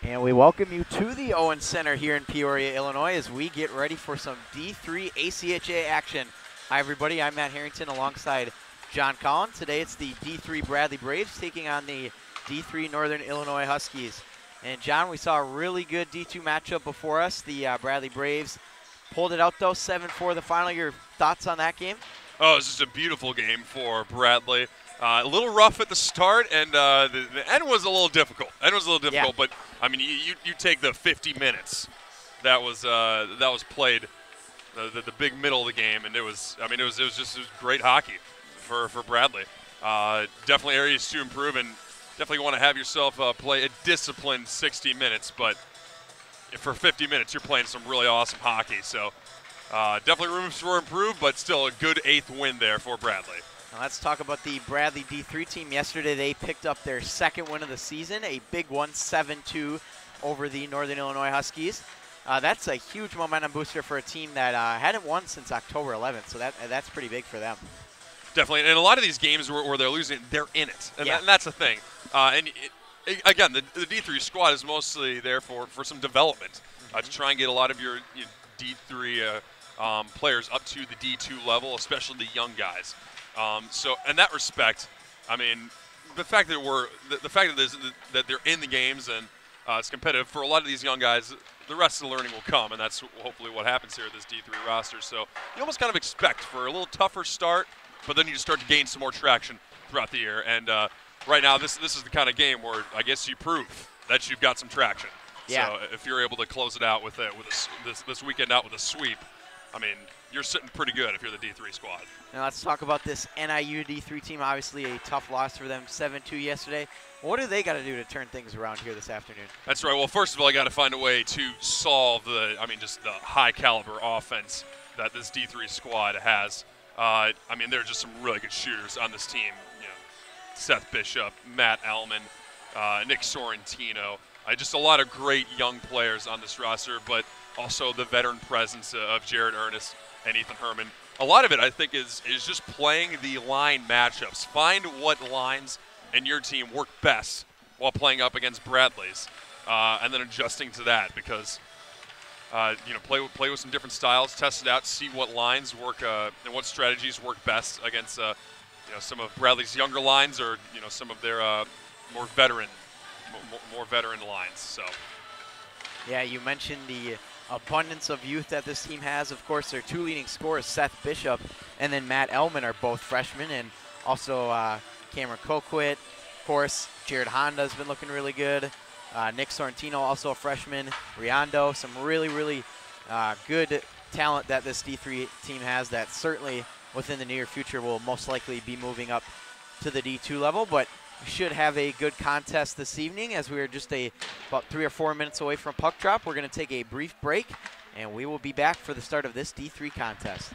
And we welcome you to the Owen Center here in Peoria, Illinois, as we get ready for some D3 ACHA action. Hi, everybody. I'm Matt Harrington alongside John Collins. Today it's the D3 Bradley Braves taking on the D3 Northern Illinois Huskies. And, John, we saw a really good D2 matchup before us. The Bradley Braves pulled it out, though, 7-4 the final. Your thoughts on that game? Oh, this is a beautiful game for Bradley. A little rough at the start, and the end was a little difficult. Yeah. But I mean, you take the 50 minutes that was played, the big middle of the game, and it was just great hockey for Bradley. Definitely areas to improve, and definitely want to have yourself play a disciplined 60 minutes. But for 50 minutes, you're playing some really awesome hockey. So definitely room for improve, but still a good 8th win there for Bradley. Now let's talk about the Bradley D3 team. Yesterday they picked up their second win of the season, a big one, 7-2 over the Northern Illinois Huskies. That's a huge momentum booster for a team that hadn't won since October 11th, so that's pretty big for them. Definitely, and a lot of these games where they're losing, they're in it, and, yeah. and that's the thing. Again, the D3 squad is mostly there for some development, to try and get a lot of your D3 players up to the D2 level, especially the young guys. So in that respect, I mean, the fact that they're in the games and it's competitive for a lot of these young guys, the rest of the learning will come, and that's hopefully what happens here at this D3 roster. So you almost kind of expect for a little tougher start, but then you start to gain some more traction throughout the year. And right now, this is the kind of game where I guess you prove that you've got some traction. Yeah. So if you're able to close it out with this weekend out with a sweep, I mean, you're sitting pretty good if you're the D3 squad. Now let's talk about this NIU D3 team. Obviously a tough loss for them, 7-2 yesterday. What do they got to do to turn things around here this afternoon? That's right. Well, first of all, I got to find a way to solve just the high caliber offense that this D3 squad has. There are just some really good shooters on this team. Seth Bishop, Matt Ellman, Nick Sorrentino. Just a lot of great young players on this roster, but also the veteran presence of Jared Ernest and Ethan Herman. A lot of it, I think, is just playing the line matchups. Find what lines in your team work best while playing up against Bradley's, and then adjusting to that because, play with some different styles, test it out, see what lines work and what strategies work best against, some of Bradley's younger lines or, some of their more veteran lines. So. Yeah, you mentioned the abundance of youth that this team has. Of course, their two leading scorers, Seth Bishop and then Matt Ellman, are both freshmen, and also Cameron Coquit. Of course, Jared Honda has been looking really good. Nick Sorrentino, also a freshman. Riondo, some really, really good talent that this D3 team has that certainly within the near future will most likely be moving up to the D2 level. But we should have a good contest this evening as we are just about 3 or 4 minutes away from puck drop. We're going to take a brief break, and we will be back for the start of this D3 contest.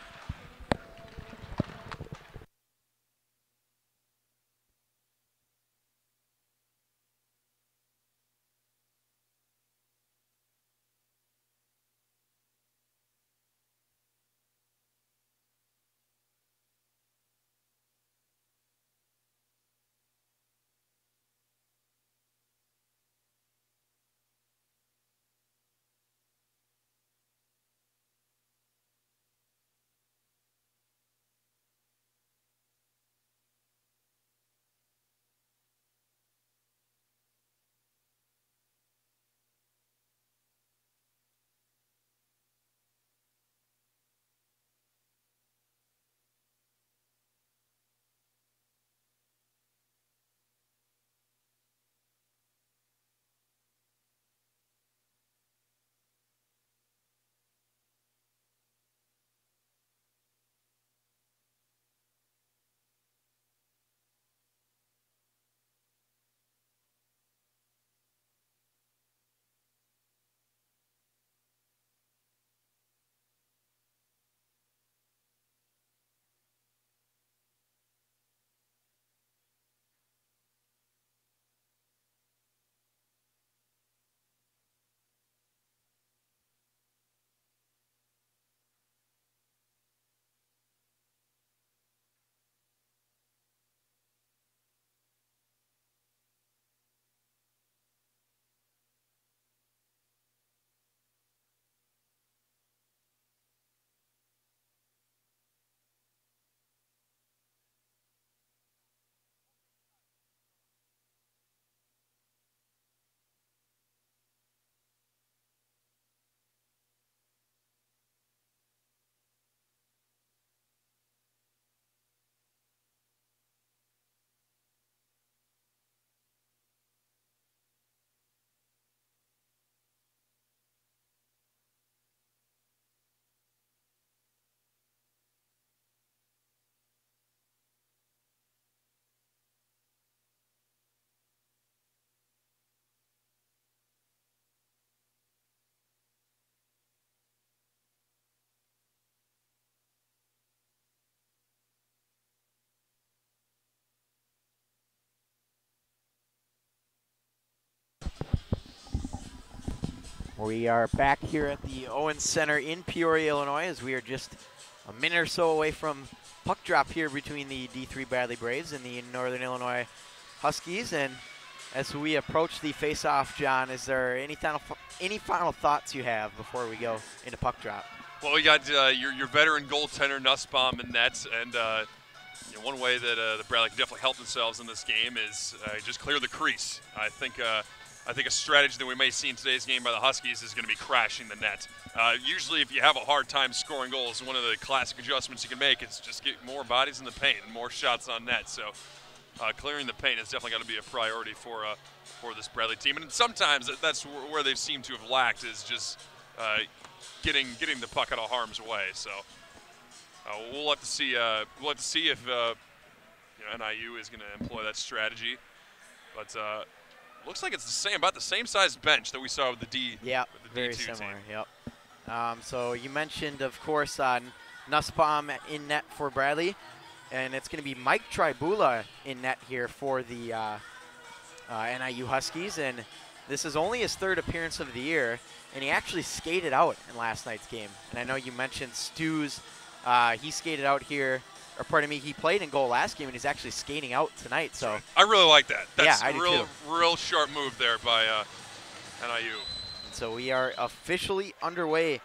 We are back here at the Owens Center in Peoria, Illinois, as we are just a minute or so away from puck drop here between the D3 Bradley Braves and the Northern Illinois Huskies. And as we approach the face-off, John, is there any final thoughts you have before we go into puck drop? Well, we got your veteran goaltender Nussbaum in net, and one way that the Bradley can definitely help themselves in this game is just clear the crease. I think a strategy that we may see in today's game by the Huskies is going to be crashing the net. Usually, if you have a hard time scoring goals, one of the classic adjustments you can make is just get more bodies in the paint and more shots on net. So, clearing the paint is definitely going to be a priority for this Bradley team. And sometimes that's where they seem to have lacked, is just getting the puck out of harm's way. So, we'll have to see. We'll have to see if NIU is going to employ that strategy. But looks like it's about the same size bench that we saw with the D. Yeah, very D2 similar. team. Yep. So you mentioned, of course, Nussbaum in net for Bradley, and it's going to be Mike Tribula in net here for the NIU Huskies, and this is only his third appearance of the year, and he actually skated out in last night's game. And I know you mentioned Stews. He skated out here. Or pardon me, he played in goal last game, and he's actually skating out tonight. So I really like that. That's I do real sharp move there by NIU. And so we are officially underway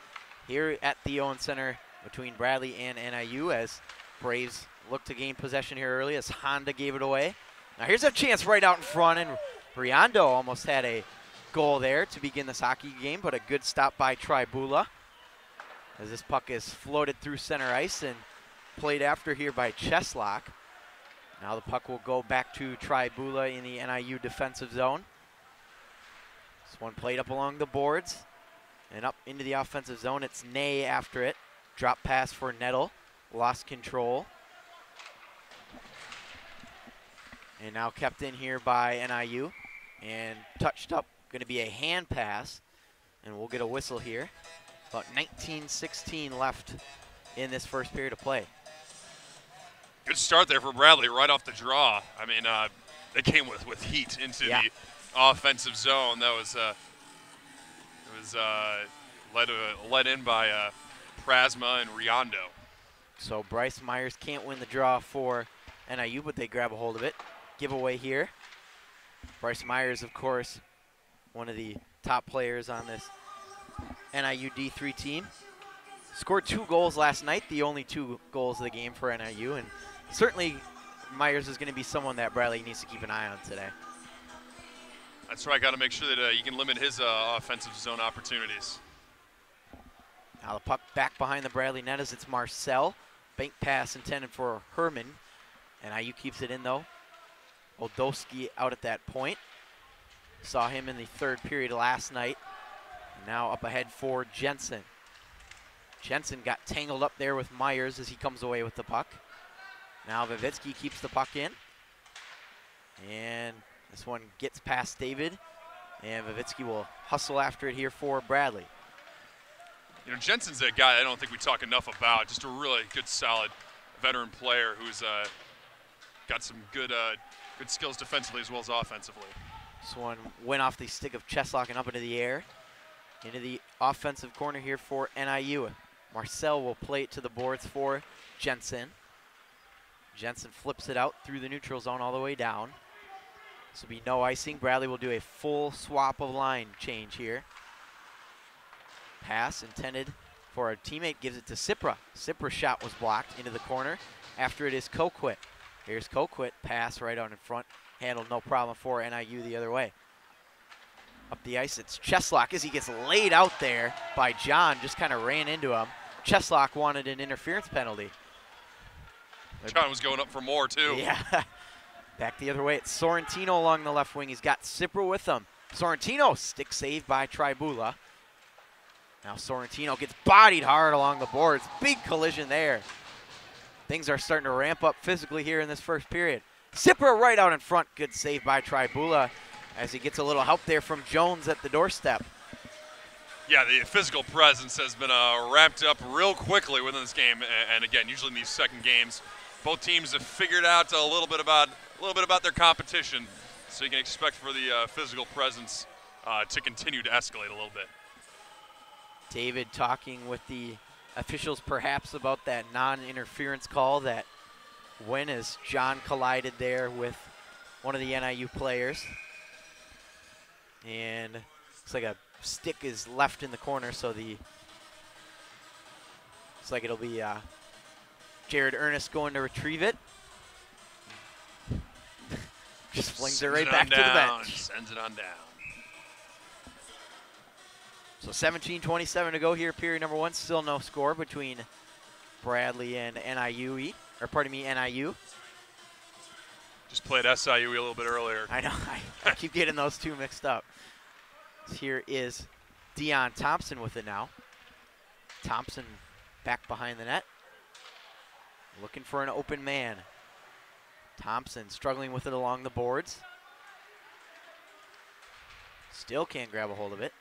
here at the Owens Center between Bradley and NIU as Braves look to gain possession here early as Honda gave it away. Now here's a chance right out in front, and Riondo almost had a goal there to begin this hockey game, but a good stop by Tribula as this puck is floated through center ice and played after here by Cheslock. Now the puck will go back to Tribula in the NIU defensive zone. This one played up along the boards and up into the offensive zone. It's Ney after it. Drop pass for Nettle. Lost control. And now kept in here by NIU and touched up. Going to be a hand pass, and we'll get a whistle here. About 19:16 left in this first period of play. Good start there for Bradley right off the draw. I mean, they came with heat into the offensive zone. That was led in by Prasma and Riondo. So Bryce Myers can't win the draw for NIU, but they grab a hold of it. Giveaway here. Bryce Myers, of course, one of the top players on this NIU D3 team. Scored 2 goals last night, the only 2 goals of the game for NIU, and certainly Myers is going to be someone that Bradley needs to keep an eye on today. That's right, got to make sure that you can limit his offensive zone opportunities. Now the puck back behind the Bradley net as it's Marcel. Bank pass intended for Herman. NIU keeps it in though. Oldowski out at that point. Saw him in the third period last night. Now up ahead for Jensen. Jensen got tangled up there with Myers as he comes away with the puck. Now Vivitsky keeps the puck in. And this one gets past David. And Vivitsky will hustle after it here for Bradley. You know, Jensen's a guy I don't think we talk enough about. Just a really good, solid veteran player who's got some good skills defensively as well as offensively. This one went off the stick of Cheslock and up into the air. Into the offensive corner here for NIU. Marcel will play it to the boards for Jensen. Jensen flips it out through the neutral zone all the way down. This will be no icing. Bradley will do a full swap of line change here. Pass intended for a teammate, gives it to Cipra. Cipra's shot was blocked into the corner. After it is Coquit. Here's Coquit, pass right on in front. Handled no problem for NIU the other way. Up the ice, it's Cheslock as he gets laid out there by John, just kind of ran into him. Cheslock wanted an interference penalty. John was going up for more too. Yeah, back the other way. It's Sorrentino along the left wing. He's got Cipra with him. Sorrentino, stick saved by Tribula. Now Sorrentino gets bodied hard along the boards. Big collision there. Things are starting to ramp up physically here in this first period. Cipra right out in front. Good save by Tribula as he gets a little help there from Jones at the doorstep. Yeah, the physical presence has been ramped up real quickly within this game. And again, usually in these second games, both teams have figured out a little bit about their competition. So you can expect for the physical presence to continue to escalate a little bit. David talking with the officials perhaps about that non-interference call that went as John collided there with one of the NIU players. And looks like a stick is left in the corner, so looks like it'll be Jared Ernest going to retrieve it. Just flings it right back to the bench. Sends it on down. So 17:27 to go here, period number 1. Still no score between Bradley and NIU. Just played SIU a little bit earlier. I know, I keep getting those two mixed up. Here is Deion Thompson with it now. Thompson back behind the net. Looking for an open man. Thompson struggling with it along the boards. Still can't grab a hold of it.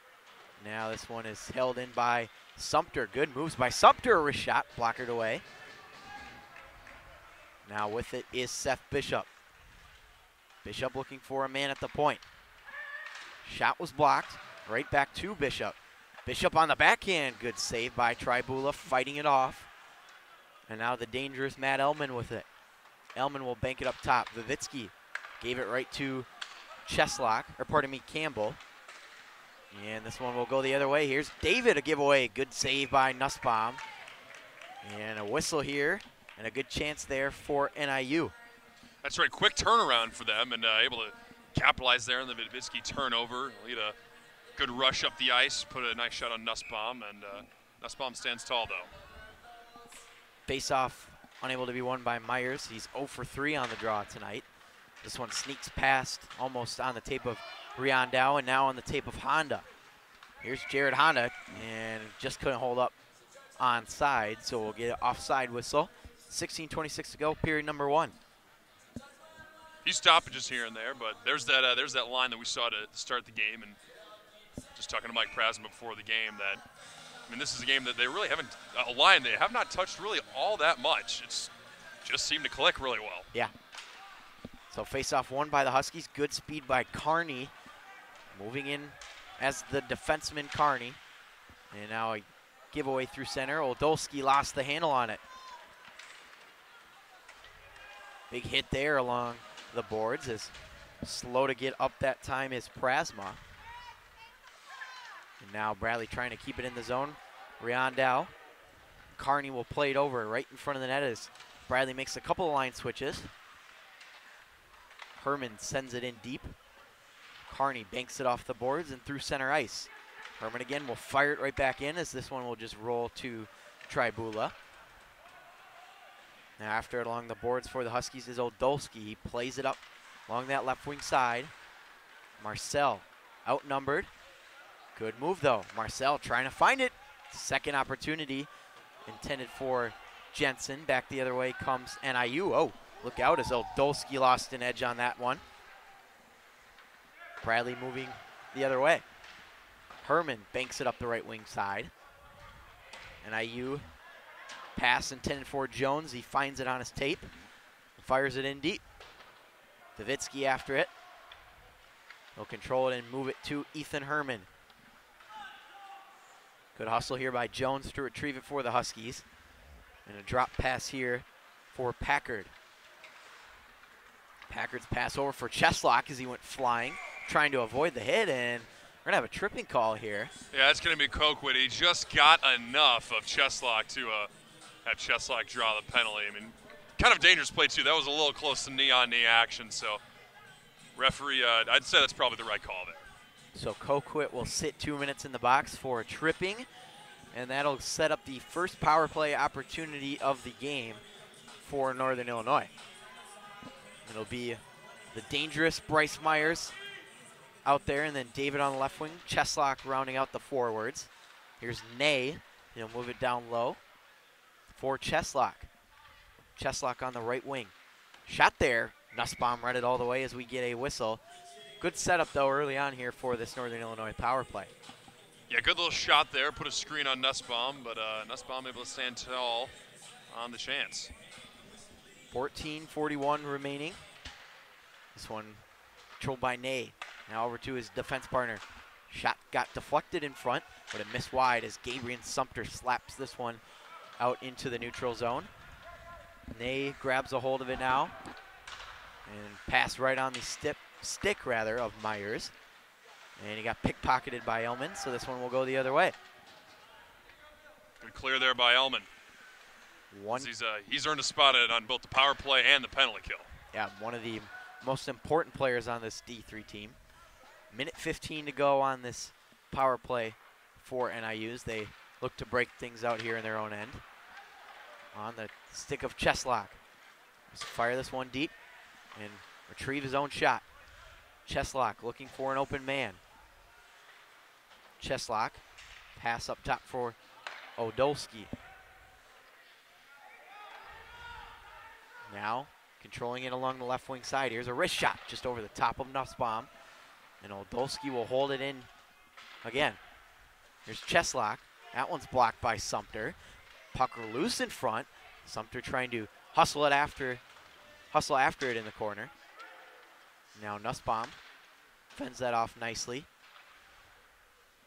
Now this one is held in by Sumter. Good moves by Sumter. A wrist shot, blockered away. Now with it is Seth Bishop. Bishop looking for a man at the point. Shot was blocked. Right back to Bishop. Bishop on the backhand. Good save by Tribula, fighting it off. And now the dangerous Matt Elman with it. Elman will bank it up top. Vivitsky gave it right to Campbell. And this one will go the other way. Here's David, a giveaway. Good save by Nussbaum. And a whistle here, and a good chance there for NIU. That's right, quick turnaround for them, and able to capitalize there on the Vivitsky turnover. Lead a good rush up the ice, put a nice shot on Nussbaum, and Nussbaum stands tall, though. Face-off unable to be won by Myers. He's 0 for 3 on the draw tonight. This one sneaks past, almost on the tape of Riondau, and now on the tape of Honda. Here's Jared Honda, and just couldn't hold up onside, so we'll get an offside whistle. 16:26 to go, period number 1. Few stoppages here and there, but there's that line that we saw to start the game, and just talking to Mike Prasma before the game that, I mean, this is a game that they really haven't, a line they have not touched really all that much. It's just seemed to click really well. Yeah. So face-off won by the Huskies. Good speed by Carney. Moving in as the defenseman, Carney. And now a giveaway through center. Oldolski lost the handle on it. Big hit there along the boards. As slow to get up that time is Prasma. And now Bradley trying to keep it in the zone. Riondau. Carney will play it over right in front of the net as Bradley makes a couple of line switches. Herman sends it in deep. Carney banks it off the boards and through center ice. Herman again will fire it right back in as this one will just roll to Tribula. Now after it along the boards for the Huskies is Oldolski. He plays it up along that left wing side. Marcel outnumbered. Good move though. Marcel trying to find it. Second opportunity intended for Jensen. Back the other way comes NIU. Oh, look out as Oldolski lost an edge on that one. Bradley moving the other way. Herman banks it up the right wing side. NIU pass intended for Jones. He finds it on his tape. Fires it in deep. Vivitsky after it. He'll control it and move it to Ethan Herman. Good hustle here by Jones to retrieve it for the Huskies. And a drop pass here for Packard. Packard's pass over for Cheslock as he went flying, trying to avoid the hit, and we're going to have a tripping call here. Yeah, it's going to be Coquit. He just got enough of Cheslock to have Cheslock draw the penalty. I mean, kind of dangerous play, too. That was a little close to knee-on-knee action, so referee, I'd say that's probably the right call there. So Coquit will sit 2 minutes in the box for a tripping, and that'll set up the first power play opportunity of the game for Northern Illinois. It'll be the dangerous Bryce Myers out there, and then David on the left wing, Cheslock rounding out the forwards. Here's Ney. He'll move it down low for Cheslock. Cheslock on the right wing. Shot there. Nussbaum read it all the way as we get a whistle. Good setup, though, early on here for this Northern Illinois power play. Yeah, good little shot there. Put a screen on Nussbaum, but Nussbaum able to stand tall on the chance. 14:41 remaining. This one controlled by Ney. Now over to his defense partner. Shot got deflected in front, but it missed wide as Gabriel Sumter slaps this one out into the neutral zone. Ney grabs a hold of it now and pass right on the stick of Myers. And he got pickpocketed by Elman, so this one will go the other way. Good clear there by Elman. He's earned a spot on both the power play and the penalty kill. Yeah, one of the most important players on this D3 team. Minute 15 to go on this power play for NIU's. They look to break things out here in their own end. On the stick of Cheslock. Just fire this one deep and retrieve his own shot. Cheslock looking for an open man. Cheslock, pass up top for Odolski. Now controlling it along the left wing side. Here's a wrist shot just over the top of Nussbaum. And Odolski will hold it in again. Here's Cheslock. That one's blocked by Sumter. Pucker loose in front. Sumter trying to hustle after it in the corner. Now Nussbaum fends that off nicely.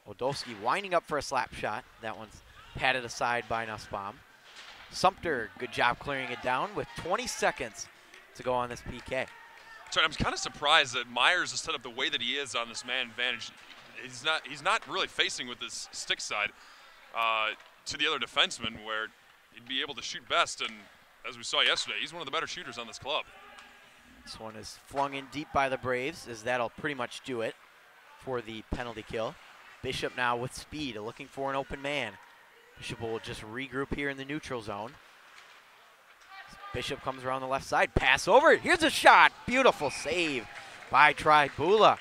Odolski winding up for a slap shot. That one's patted aside by Nussbaum. Sumter, good job clearing it down with 20 seconds to go on this PK. Sorry, I'm kind of surprised that Myers is set up the way that he is on this man advantage. He's not really facing with his stick side to the other defenseman where he'd be able to shoot best. And as we saw yesterday, he's one of the better shooters on this club. This one is flung in deep by the Braves, as that'll pretty much do it for the penalty kill. Bishop now with speed, looking for an open man. Bishop will just regroup here in the neutral zone. Bishop comes around the left side, pass over, here's a shot. Beautiful save by Tribula.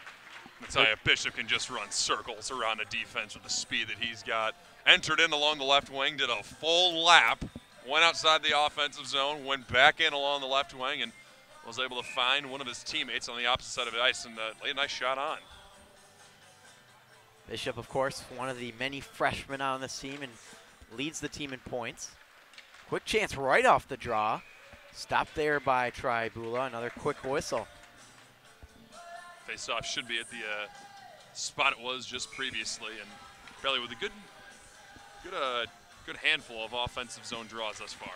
That's how Bishop can just run circles around a defense with the speed that he's got. Entered in along the left wing, did a full lap, went outside the offensive zone, went back in along the left wing, and was able to find one of his teammates on the opposite side of the ice and lay a nice shot on. Bishop, of course, one of the many freshmen on this team and leads the team in points. Quick chance right off the draw. Stopped there by Tribula. Another quick whistle. Face-off should be at the spot it was just previously, and Bailey with a good handful of offensive zone draws thus far.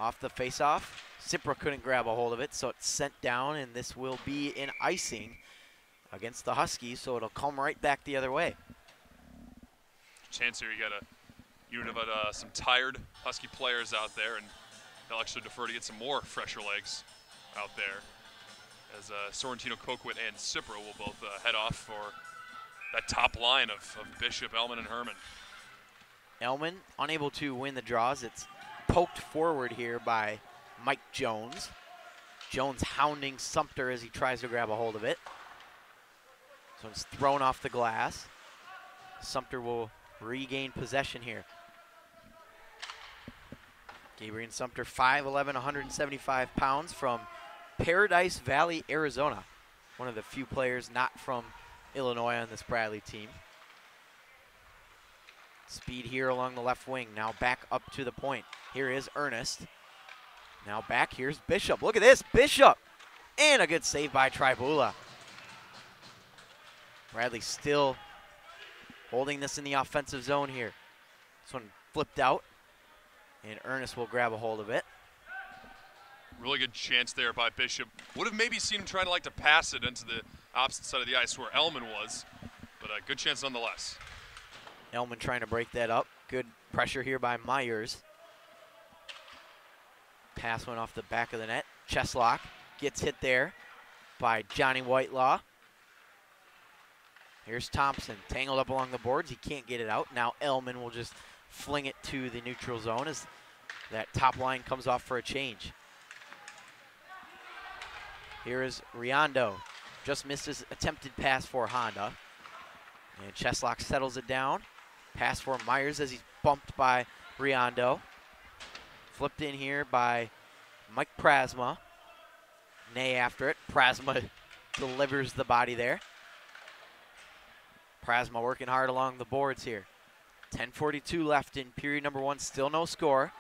Off the face-off, Cipra couldn't grab a hold of it, so it's sent down, and this will be an icing against the Huskies, so it'll come right back the other way. Chance here, you got a unit of some tired Husky players out there, and they'll actually defer to get some more fresher legs out there, as Sorrentino, Coquit, and Cipra will both head off for that top line of Bishop, Elman, and Herman. Elman unable to win the draws. It's poked forward here by Mike Jones. Jones hounding Sumter as he tries to grab a hold of it. So it's thrown off the glass. Sumter will regain possession here. Gabriel Sumter, 5'11", 175 pounds, from Paradise Valley, Arizona. One of the few players not from Illinois on this Bradley team. Speed here along the left wing. Now back up to the point. Here is Ernest. Now back, here's Bishop. Look at this, Bishop! And a good save by Tribula. Bradley still holding this in the offensive zone here. This one flipped out, and Ernest will grab a hold of it. Really good chance there by Bishop. Would have maybe seen him trying to pass it into the opposite side of the ice where Elman was, but a good chance nonetheless. Elman trying to break that up. Good pressure here by Myers. Pass went off the back of the net. Cheslock gets hit there by Johnny Whitelaw. Here's Thompson, tangled up along the boards. He can't get it out. Now Elman will just fling it to the neutral zone as that top line comes off for a change. Here is Riondo. Just missed his attempted pass for Honda. And Cheslock settles it down. Pass for Myers as he's bumped by Riondo. Flipped in here by Mike Prasma. Ney after it. Prasma delivers the body there. Prasma working hard along the boards here. 10:42 left in period number one. Still no score.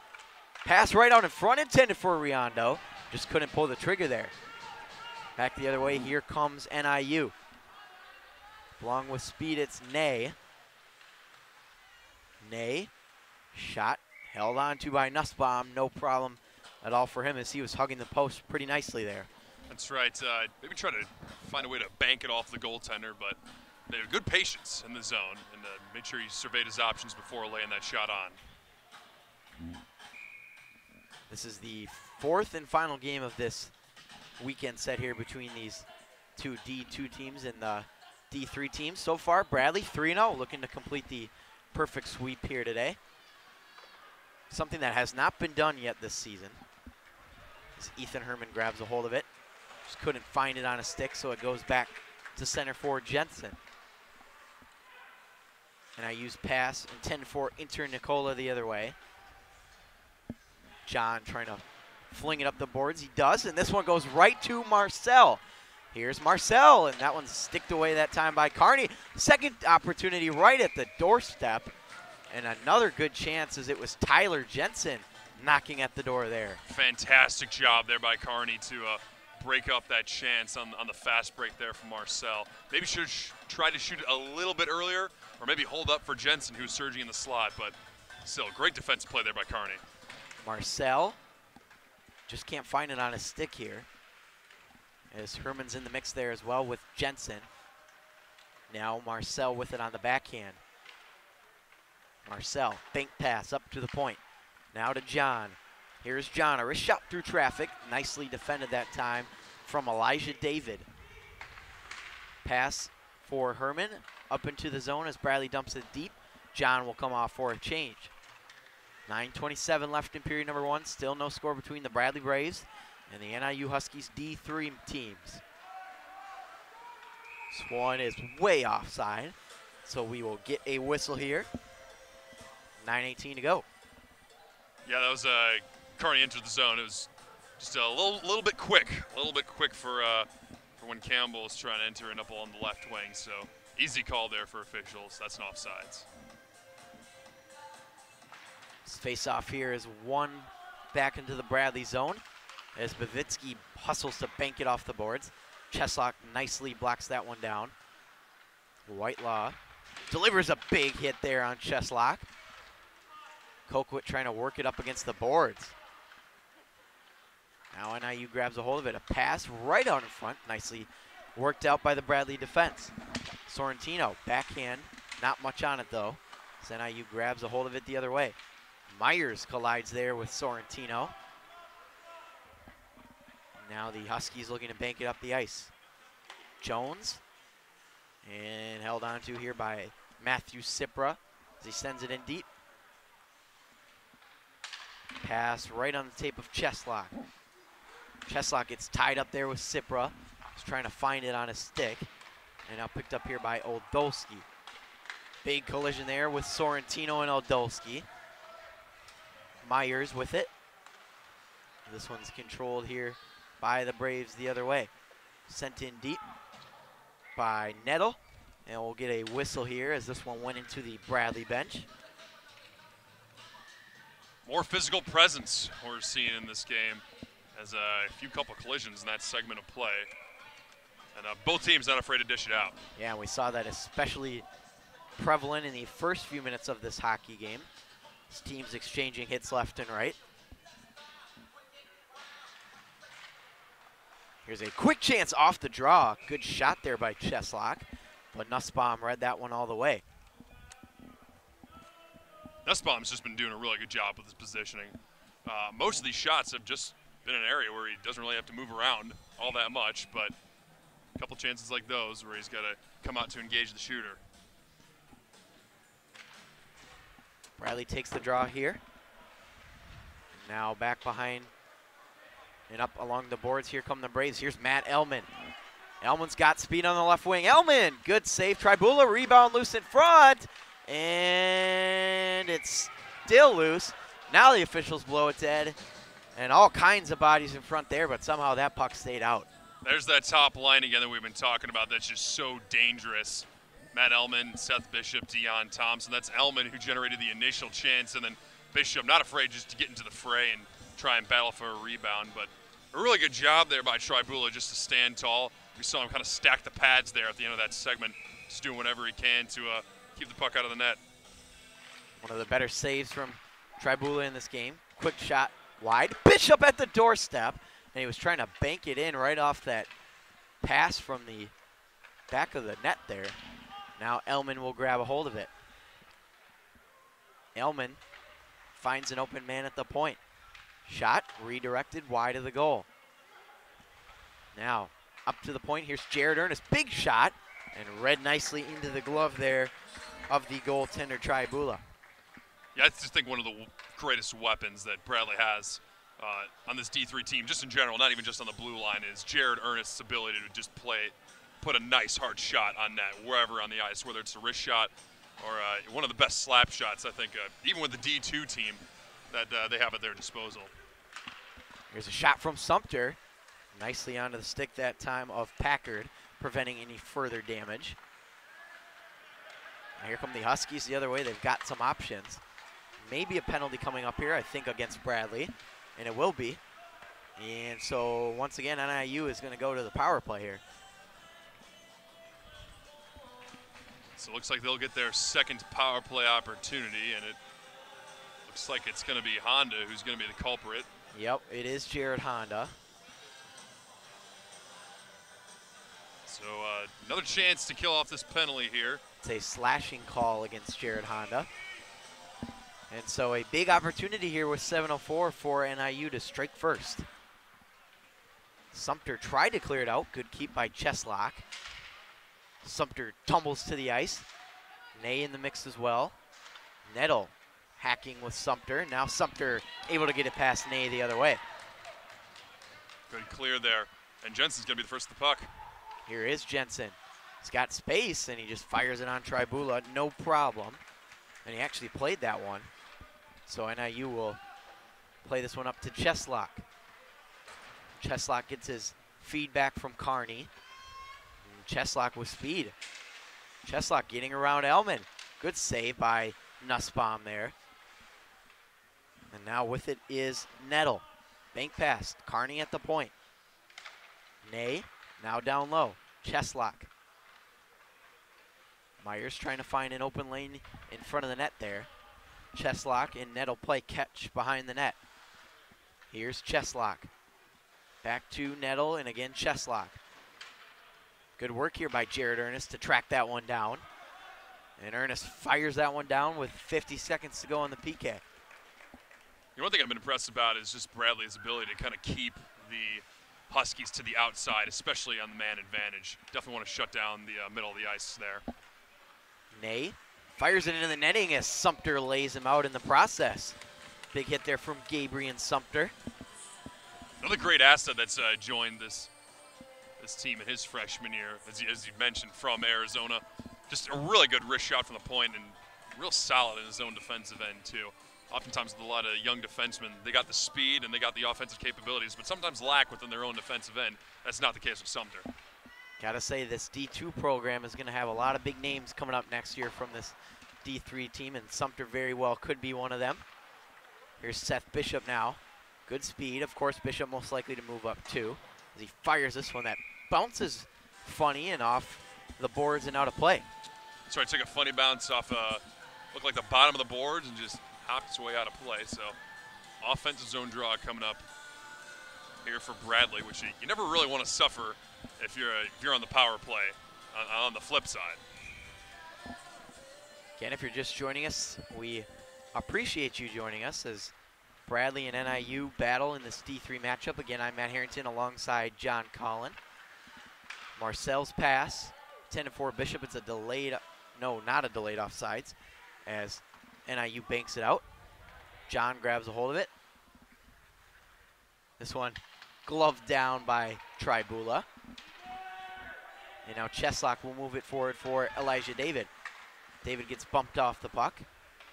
Pass right out in front, intended for Riondo. Just couldn't pull the trigger there. Back the other way, here comes NIU. Along with speed, it's Ney. Ney, shot held on to by Nussbaum. No problem at all for him as he was hugging the post pretty nicely there. That's right. Maybe try to find a way to bank it off the goaltender, but they have good patience in the zone and made sure he surveyed his options before laying that shot on. This is the fourth and final game of this weekend set here between these two D2 teams and the D3 teams. So far, Bradley 3-0, looking to complete the perfect sweep here today. Something that has not been done yet this season. As Ethan Herman grabs a hold of it. Just couldn't find it on a stick, so it goes back to center forward Jensen. And NIU's pass intended for Inter Nicola the other way. John trying to fling it up the boards. He does, and this one goes right to Marcel. Here's Marcel, and that one's sticked away that time by Carney. Second opportunity right at the doorstep. And another good chance as it was Tyler Jensen knocking at the door there. Fantastic job there by Carney to break up that chance on the fast break there from Marcel. Maybe should have tried to shoot it a little bit earlier, or maybe hold up for Jensen, who's surging in the slot, but still, great defensive play there by Carney. Marcel just can't find it on his stick here. As Herman's in the mix there as well with Jensen. Now Marcel with it on the backhand. Marcel, bank pass up to the point. Now to John. Here's John, a wrist shot through traffic. Nicely defended that time from Elijah David. Pass for Herman up into the zone as Bradley dumps it deep. John will come off for a change. 9:27 left in period number one. Still no score between the Bradley Braves and the NIU Huskies D3 teams. This one is way offside, so we will get a whistle here. 9:18 to go. Yeah, that was Carney entered the zone. It was just a little bit quick for when Campbell is trying to enter and up along the left wing. So easy call there for officials. That's an offsides. This face-off here is one back into the Bradley zone as Bavitsky hustles to bank it off the boards. Cheslock nicely blocks that one down. Whitelaw delivers a big hit there on Cheslock. Colquitt trying to work it up against the boards. Now NIU grabs a hold of it. A pass right out in front. Nicely worked out by the Bradley defense. Sorrentino, backhand. Not much on it though. So NIU grabs a hold of it the other way. Myers collides there with Sorrentino. Now the Huskies looking to bank it up the ice. Jones. And held on to here by Matthew Cipra as he sends it in deep. Pass right on the tape of Cheslock. Cheslock gets tied up there with Cipra. He's trying to find it on his stick. And now picked up here by Oldolski. Big collision there with Sorrentino and Oldolski. Myers with it. This one's controlled here by the Braves the other way. Sent in deep by Nettle. And we'll get a whistle here as this one went into the Bradley bench. More physical presence we're seeing in this game as a few couple collisions in that segment of play. And both teams not afraid to dish it out. Yeah, we saw that especially prevalent in the first few minutes of this hockey game. These teams exchanging hits left and right. Here's a quick chance off the draw. Good shot there by Cheslock, but Nussbaum read that one all the way. Nussbaum's just been doing a really good job with his positioning. Most of these shots have just been an area where he doesn't really have to move around all that much, but a couple chances like those where he's got to come out to engage the shooter. Bradley takes the draw here. Now back behind and up along the boards. Here come the Braves. Here's Matt Elman. Elman's got speed on the left wing. Elman, good save. Tribula, rebound loose in front. And it's still loose. Now the officials blow it dead. And all kinds of bodies in front there, but somehow that puck stayed out. There's that top line again that we've been talking about that's just so dangerous. Matt Elman, Seth Bishop, Dion Thompson. That's Elman who generated the initial chance, and then Bishop not afraid just to get into the fray and try and battle for a rebound. But a really good job there by Tribula just to stand tall. We saw him kind of stack the pads there at the end of that segment just doing whatever he can to keep the puck out of the net. One of the better saves from Tribula in this game. Quick shot wide. Bishop at the doorstep, and he was trying to bank it in right off that pass from the back of the net there. Now Elman will grab a hold of it. Elman finds an open man at the point. Shot redirected wide of the goal. Now up to the point. Here's Jared Ernest. Big shot, and read nicely into the glove there of the goaltender Tribula. Yeah, I just think one of the greatest weapons that Bradley has on this D3 team, just in general, not even just on the blue line, is Jared Ernest's ability to just put a nice hard shot on net wherever on the ice, whether it's a wrist shot or one of the best slap shots, I think, even with the D2 team that they have at their disposal. Here's a shot from Sumter. Nicely onto the stick that time of Packard, preventing any further damage. Now here come the Huskies the other way. They've got some options. Maybe a penalty coming up here, I think, against Bradley, and it will be. And so once again, NIU is going to go to the power play here. So it looks like they'll get their second power play opportunity, and it looks like it's going to be Honda who's going to be the culprit. Yep, it is Jared Honda. So another chance to kill off this penalty here. It's a slashing call against Jared Honda. And so a big opportunity here with 7:04 for NIU to strike first. Sumter tried to clear it out. Good keep by Cheslock. Sumter tumbles to the ice. Ney in the mix as well. Nettle hacking with Sumter. Now Sumter able to get it past Ney the other way. Good clear there. And Jensen's going to be the first to the puck. Here is Jensen. He's got space, and he just fires it on Tribula, no problem. And he actually played that one. So NIU will play this one up to Cheslock. Cheslock gets his feedback from Kearney. And Cheslock with speed. Cheslock getting around Elman. Good save by Nussbaum there. And now with it is Nettle. Bank pass. Kearney at the point. Ney now down low. Cheslock. Myers trying to find an open lane in front of the net there. Cheslock and Nettle play catch behind the net. Here's Cheslock. Back to Nettle and again Cheslock. Good work here by Jared Ernest to track that one down. And Ernest fires that one down with 50 seconds to go on the PK. You know, one thing I've been impressed about is just Bradley's ability to kind of keep the Huskies to the outside, especially on the man advantage. Definitely want to shut down the middle of the ice there. Ney fires it into the netting as Sumter lays him out in the process. Big hit there from Gabriel Sumter. Another great asset that's joined this team in his freshman year, as you mentioned, from Arizona. Just a really good wrist shot from the point and real solid in his own defensive end, too. Oftentimes with a lot of young defensemen, they got the speed and they got the offensive capabilities, but sometimes lack within their own defensive end. That's not the case with Sumter. Gotta say, this D2 program is gonna have a lot of big names coming up next year from this D3 team, and Sumter very well could be one of them. Here's Seth Bishop now. Good speed. Of course, Bishop most likely to move up too, as he fires this one that bounces funny and off the boards and out of play. Sorry, took a funny bounce off, looked like the bottom of the boards and just hopped its way out of play. So offensive zone draw coming up here for Bradley, which you never really want to suffer if you're on the power play on the flip side. Again, if you're just joining us, we appreciate you joining us as Bradley and NIU battle in this D3 matchup. Again, I'm Matt Harrington alongside John Collin. Marcel's pass, 10-4 Bishop. It's a delayed, no, not a delayed offsides, as NIU banks it out. John grabs a hold of it. This one gloved down by Tribula. And now Cheslock will move it forward for Elijah David. David gets bumped off the puck.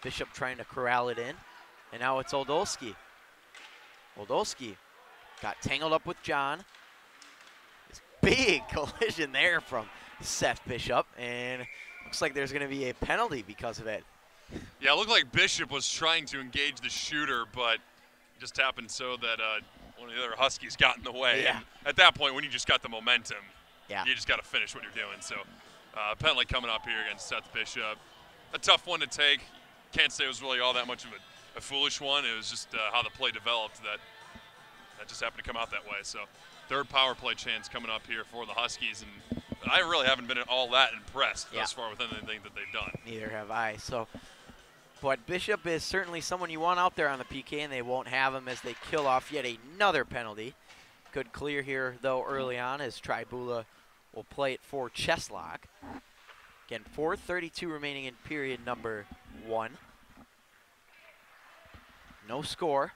Bishop trying to corral it in. And now it's Oldolski. Oldolski got tangled up with John. This big collision there from Seth Bishop. And looks like there's going to be a penalty because of it. Yeah, it looked like Bishop was trying to engage the shooter, but it just happened so that one of the other Huskies got in the way. Yeah. And at that point, when you just got the momentum, yeah, you just got to finish what you're doing. So Penalty coming up here against Seth Bishop. A tough one to take. Can't say it was really all that much of a foolish one. It was just how the play developed that just happened to come out that way. So third power play chance coming up here for the Huskies, and I really haven't been all that impressed thus far with anything that they've done. Neither have I. So, but Bishop is certainly someone you want out there on the PK, and they won't have him as they kill off yet another penalty. Good clear here, though, early on as Tribula will play it for Cheslock. Again, 4:32 remaining in period number 1. No score.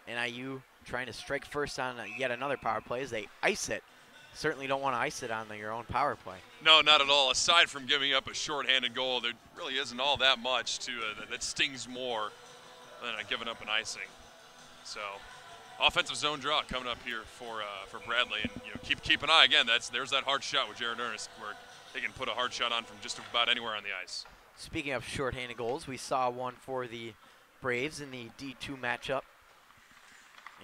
NIU trying to strike first on yet another power play as they ice it. Certainly don't want to ice it on your own power play. No, not at all. Aside from giving up a shorthanded goal, there really isn't all that much to that stings more than giving up an icing. So, offensive zone draw coming up here for Bradley, and keep an eye again. There's that hard shot with Jared Ernest where he can put a hard shot on from just about anywhere on the ice. Speaking of shorthanded goals, we saw one for the Braves in the D2 matchup,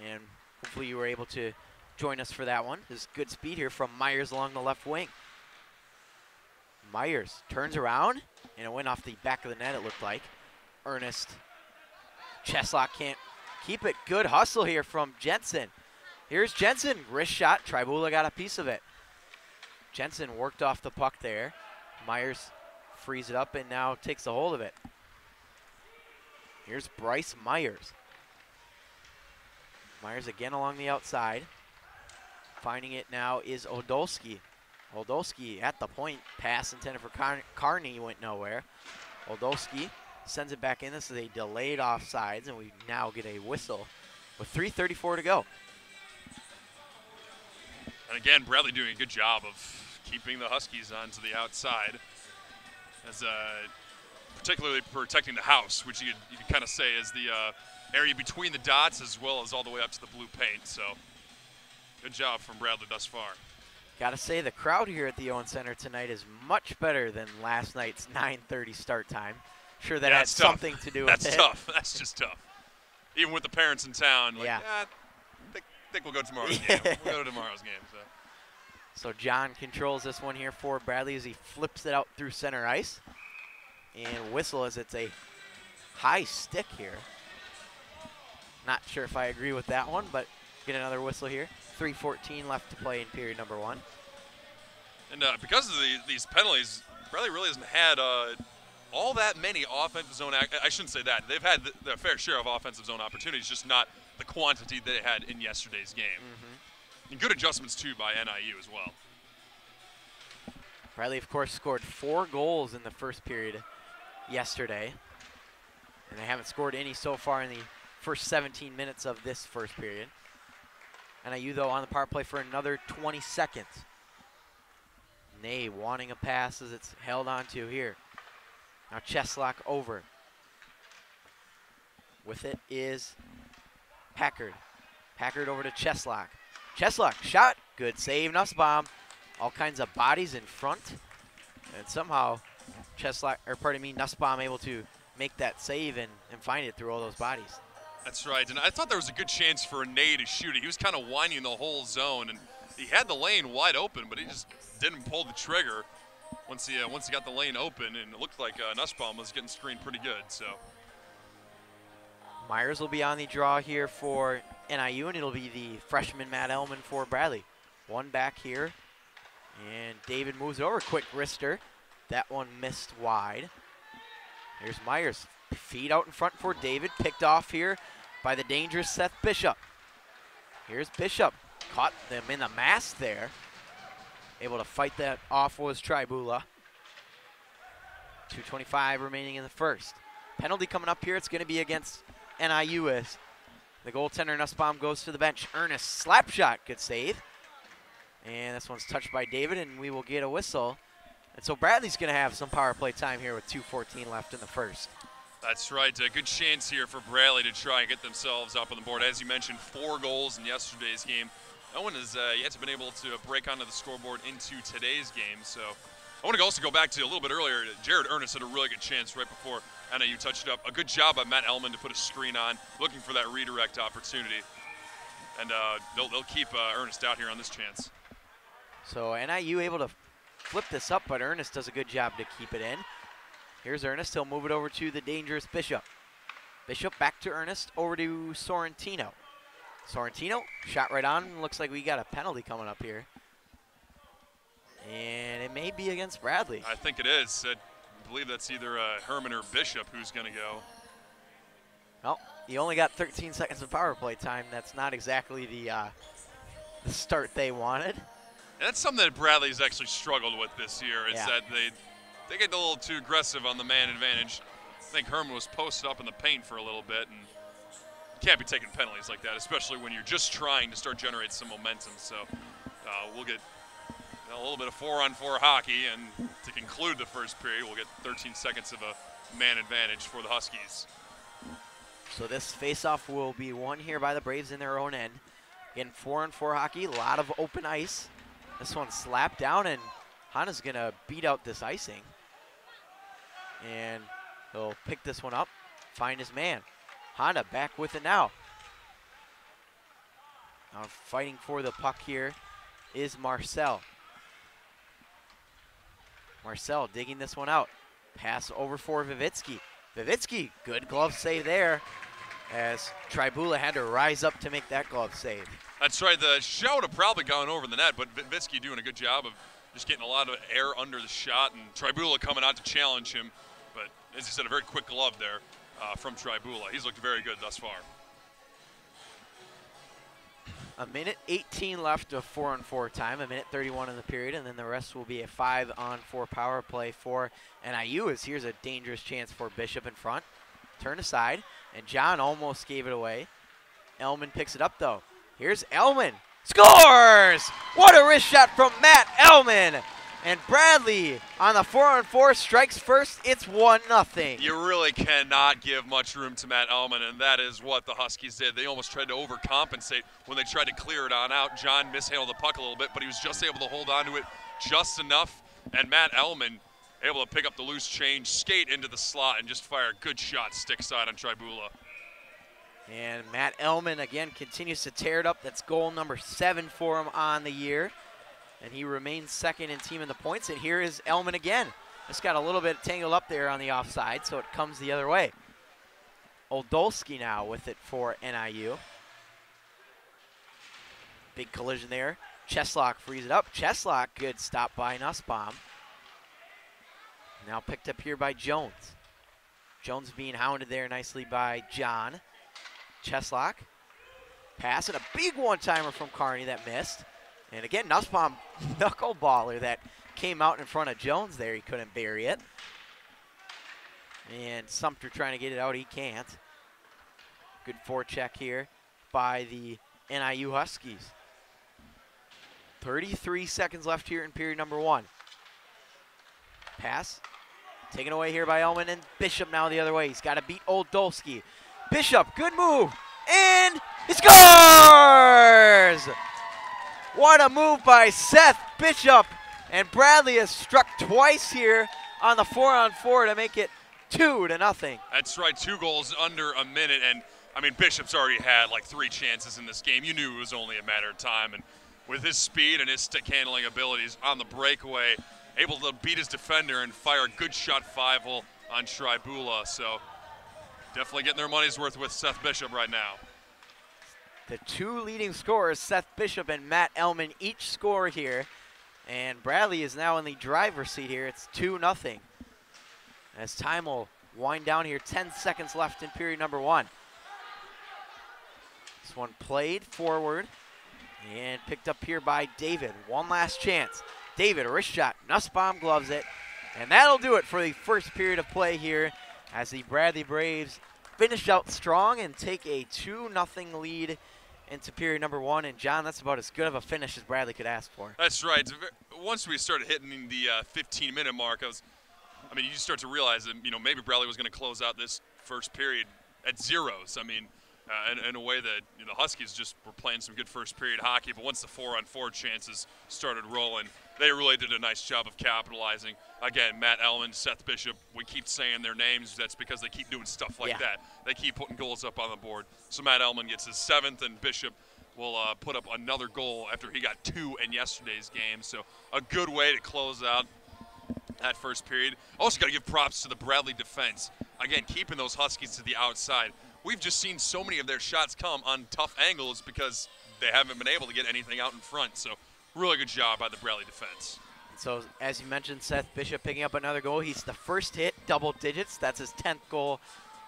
and hopefully you were able to join us for that one. There's good speed here from Myers along the left wing. Myers turns around, and it went off the back of the net, it looked like. Ernest. Cheslock can't keep it. Good hustle here from Jensen. Here's Jensen. Wrist shot. Tribula got a piece of it. Jensen worked off the puck there. Myers frees it up and now takes a hold of it. Here's Bryce Myers. Myers again along the outside. Finding it now is Odolski. Odolski at the point. Pass intended for Carney went nowhere. Odolski sends it back in. This is a delayed offsides, and we now get a whistle with 3:34 to go. And again, Bradley doing a good job of keeping the Huskies onto the outside, as particularly protecting the house, which you could kind of say is the area between the dots as well as all the way up to the blue paint. So good job from Bradley thus far. Got to say the crowd here at the Owen Center tonight is much better than last night's 9:30 start time. Sure that had something to do with it. That's tough. That's just tough. Even with the parents in town, like, I think we'll go to tomorrow's game. We'll go to tomorrow's game. So John controls this one here for Bradley as he flips it out through center ice. And whistle as it's a high stick here. Not sure if I agree with that one, but get another whistle here. 3:14 left to play in period number 1. And because of these penalties, Bradley really hasn't had all that many offensive zone. I shouldn't say that. They've had their fair share of offensive zone opportunities, just not the quantity they had in yesterday's game. And good adjustments, too, by NIU as well. Bradley, of course, scored 4 goals in the first period yesterday. And they haven't scored any so far in the first 17 minutes of this first period. NIU, though, on the power play for another 20 seconds. Ney wanting a pass as it's held onto here. Now Cheslock over. With it is Packard. Packard over to Cheslock. Cheslock, shot. Good save, Nussbaum. All kinds of bodies in front. And somehow Nussbaum able to make that save and find it through all those bodies. That's right, and I thought there was a good chance for Ney to shoot it. He was kind of winding the whole zone, and he had the lane wide open, but he just didn't pull the trigger once he got the lane open, and it looked like Nussbaum was getting screened pretty good. So Myers will be on the draw here for NIU, and it'll be the freshman Matt Ellman for Bradley. One back here, and David moves over. Quick wrister. That one missed wide. Here's Myers. Feed out in front for David. Picked off here by the dangerous Seth Bishop. Here's Bishop. Caught them in the mask there. Able to fight that off was Tribula. 2:25 remaining in the first. Penalty coming up here. It's going to be against NIU as the goaltender Nussbaum goes to the bench. Ernest slap shot. Good save. And this one's touched by David, and we will get a whistle. And so Bradley's going to have some power play time here with 2:14 left in the first. That's right. A good chance here for Bradley to try and get themselves up on the board. As you mentioned, 4 goals in yesterday's game. No one has yet been able to break onto the scoreboard into today's game. So I want to also go back to a little bit earlier. Jared Ernest had a really good chance right before NIU touched it up. A good job by Matt Ellman to put a screen on, looking for that redirect opportunity. And they'll keep Ernest out here on this chance. So NIU able to flip this up, but Ernest does a good job to keep it in. Here's Ernest. He'll move it over to the dangerous Bishop. Bishop back to Ernest, over to Sorrentino. Sorrentino, shot right on. Looks like we got a penalty coming up here. And it may be against Bradley. I think it is. I believe that's either Herman or Bishop who's going to go. Well, he only got 13 seconds of power play time. That's not exactly the start they wanted. And that's something that Bradley's actually struggled with this year. It's that they get a little too aggressive on the man advantage. I think Herman was posted up in the paint for a little bit, and you can't be taking penalties like that, especially when you're just trying to start generating some momentum. So we'll get a little bit of 4-on-4 hockey, and to conclude the first period, we'll get 13 seconds of a man advantage for the Huskies. So this faceoff will be won here by the Braves in their own end. Again, 4-on-4 hockey, a lot of open ice. This one slapped down, and Hana's gonna beat out this icing. And he'll pick this one up, find his man. Hana back with it now. Now fighting for the puck here is Marcel. Marcel digging this one out. Pass over for Vivitsky. Vivitsky, good glove save there, as Tribula had to rise up to make that glove save. That's right. The shot would have probably gone over the net, but Vivitsky doing a good job of just getting a lot of air under the shot, and Tribula coming out to challenge him. But as you said, a very quick glove there from Tribula. He's looked very good thus far. A minute 18 left of 4-on-4 time, a minute 31 in the period, and then the rest will be a 5-on-4 power play for NIU, as here's a dangerous chance for Bishop in front. Turn aside, and John almost gave it away. Elman picks it up, though. Here's Elman. Scores! What a wrist shot from Matt Elman! And Bradley on the 4-on-4 strikes first. It's 1-0. You really cannot give much room to Matt Elman, and that is what the Huskies did. They almost tried to overcompensate when they tried to clear it on out. John mishandled the puck a little bit, but he was just able to hold on to it just enough. And Matt Elman able to pick up the loose change, skate into the slot, and just fire a good shot stick side on Tribula. And Matt Elman again continues to tear it up. That's goal number 7 for him on the year. And he remains second in team in the points. And here is Elman again. Just got a little bit tangled up there on the offside, so it comes the other way. Oldolski now with it for NIU. Big collision there. Cheslock frees it up. Cheslock, good stop by Nussbaum. Now picked up here by Jones. Jones being hounded there nicely by John. Cheslock. Pass, and a big one-timer from Carney that missed. And again, Nussbaum, knuckleballer that came out in front of Jones there. He couldn't bury it. And Sumter trying to get it out. He can't. Good forecheck here by the NIU Huskies. 33 seconds left here in period number 1. Pass. Taken away here by Elman, and Bishop now the other way. He's got to beat Oldolski. Bishop, good move. And he scores! What a move by Seth Bishop. And Bradley has struck twice here on the 4-on-4 to make it 2-0. That's right, 2 goals under a minute. And, I mean, Bishop's already had like 3 chances in this game. You knew it was only a matter of time. And with his speed and his stick handling abilities on the breakaway, able to beat his defender and fire a good shot 5-hole on Tribula. So definitely getting their money's worth with Seth Bishop right now. The 2 leading scorers, Seth Bishop and Matt Elman, each score here. And Bradley is now in the driver's seat here. It's 2-0. As time will wind down here, 10 seconds left in period number 1. This one played forward and picked up here by David. One last chance. David, a wrist shot. Nussbaum gloves it. And that'll do it for the first period of play here as the Bradley Braves finish out strong and take a 2-0 lead into period number 1. And John, that's about as good of a finish as Bradley could ask for. That's right. Once we started hitting the 15-minute mark, I mean, you start to realize that, you know, maybe Bradley was going to close out this first period at zeros. I mean, in a way that, you know, the Huskies just were playing some good first period hockey, but once the 4-on-4 chances started rolling, they really did a nice job of capitalizing. Again, Matt Elman, Seth Bishop, we keep saying their names. That's because they keep doing stuff like that. They keep putting goals up on the board. So Matt Elman gets his 7th, and Bishop will put up another goal after he got 2 in yesterday's game. So a good way to close out that first period. Also got to give props to the Bradley defense. Again, keeping those Huskies to the outside. We've just seen so many of their shots come on tough angles because they haven't been able to get anything out in front. So really good job by the Bradley defense. So as you mentioned, Seth Bishop picking up another goal. He's the first hit, double digits. That's his 10th goal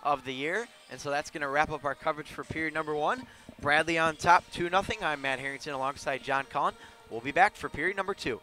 of the year. And so that's going to wrap up our coverage for period number 1. Bradley on top, 2-0. I'm Matt Harrington alongside John Cullen. We'll be back for period number 2.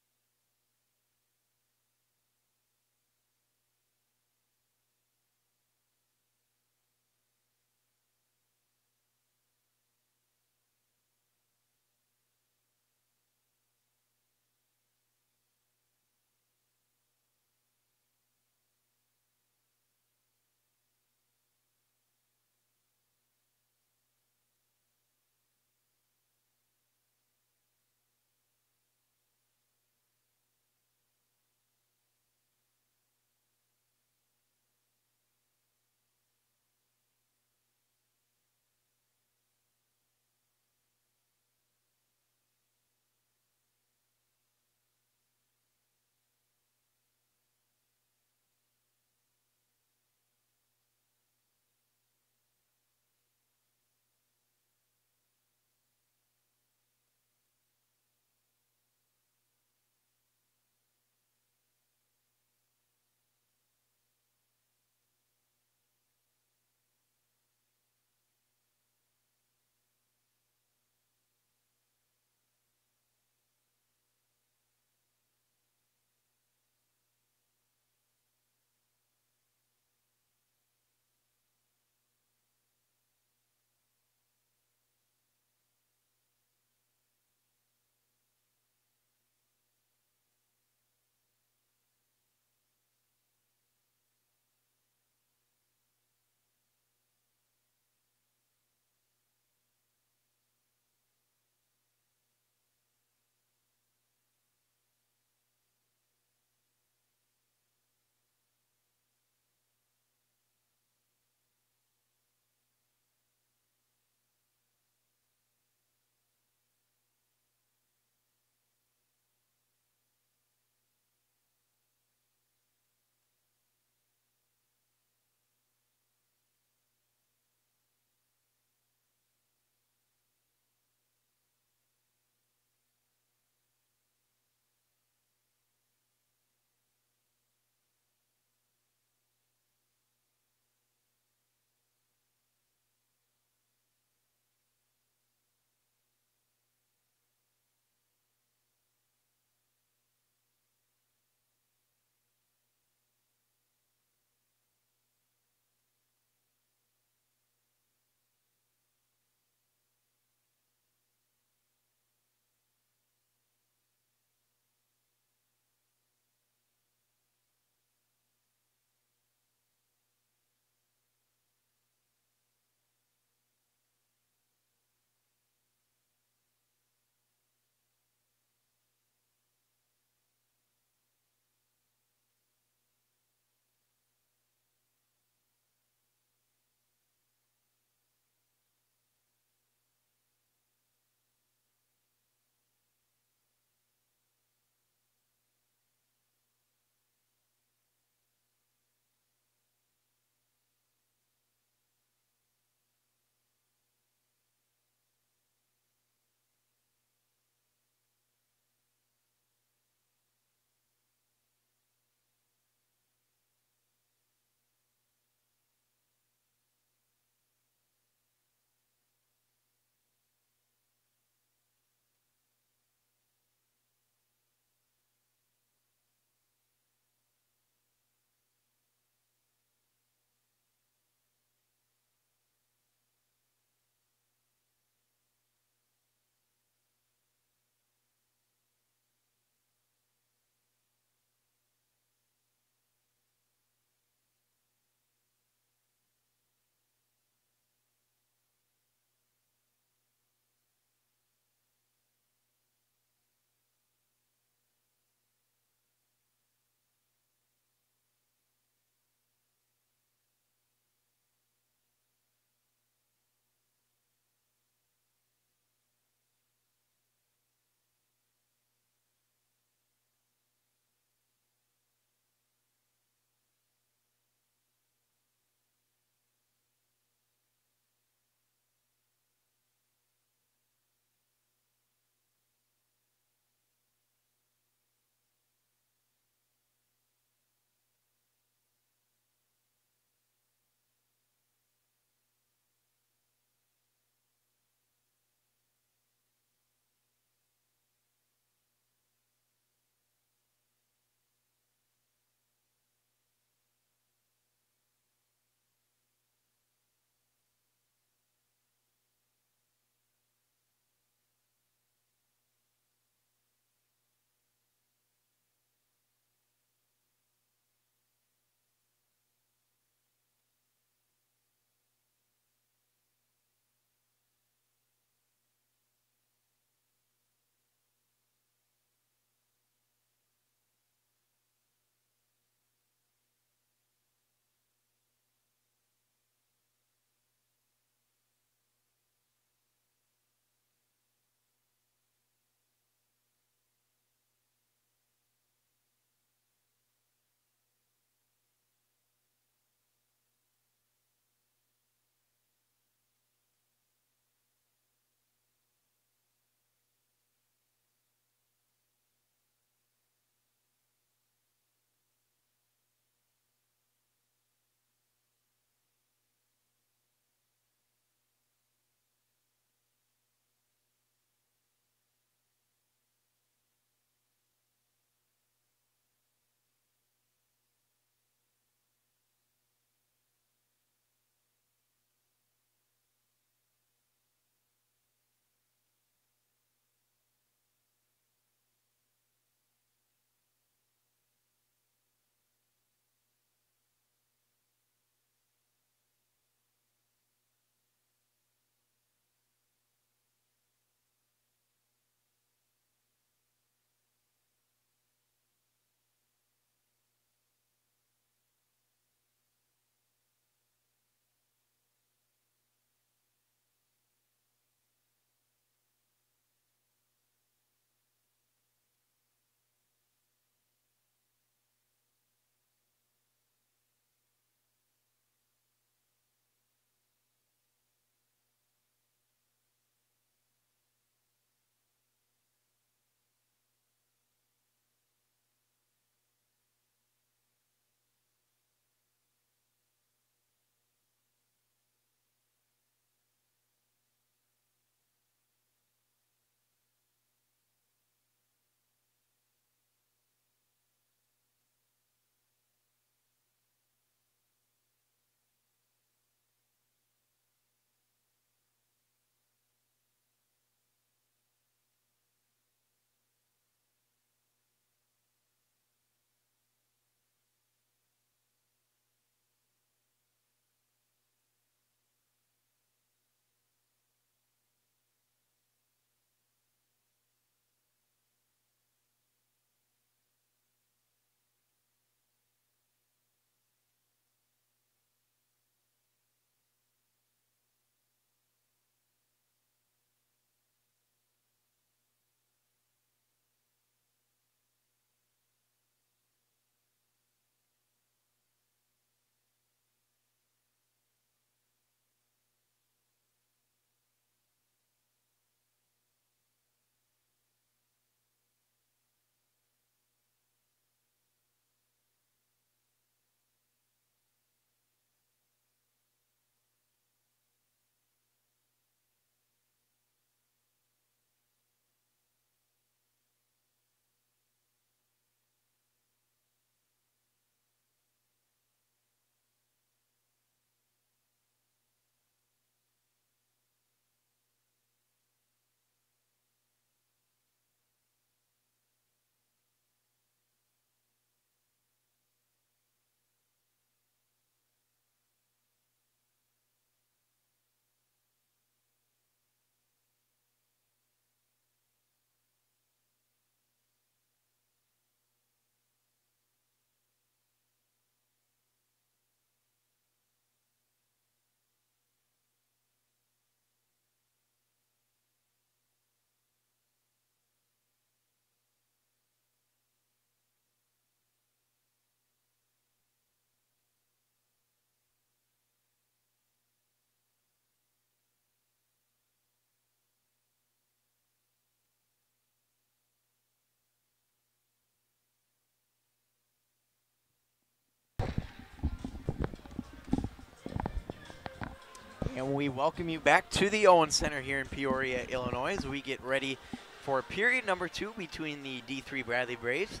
And we welcome you back to the Owen Center here in Peoria, Illinois, as we get ready for period number 2 between the D3 Bradley Braves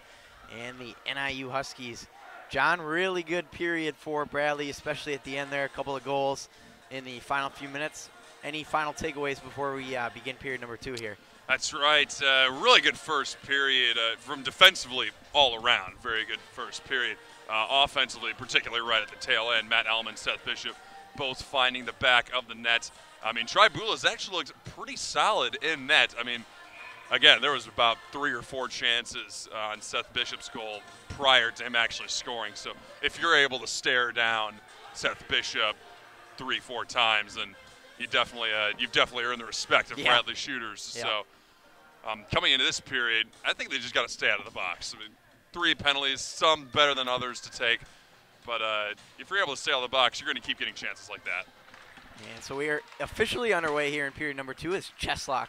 and the NIU Huskies. John, really good period for Bradley, especially at the end there, a couple of goals in the final few minutes. Any final takeaways before we begin period number 2 here? That's right. Really good first period from defensively all around. Very good first period. Offensively, particularly right at the tail end, Matt Ellman, Seth Bishop, both finding the back of the net. I mean, Tribula's actually looked pretty solid in net. I mean, again, there was about 3 or 4 chances on Seth Bishop's goal prior to him actually scoring. So if you're able to stare down Seth Bishop 3-4 times, then you've definitely earned the respect of Bradley shooters. Yeah. So coming into this period, I think they just got to stay out of the box. I mean, 3 penalties, some better than others to take. But if you're able to stay out of the box, you're going to keep getting chances like that. And so we are officially underway here in period number 2 as Cheslock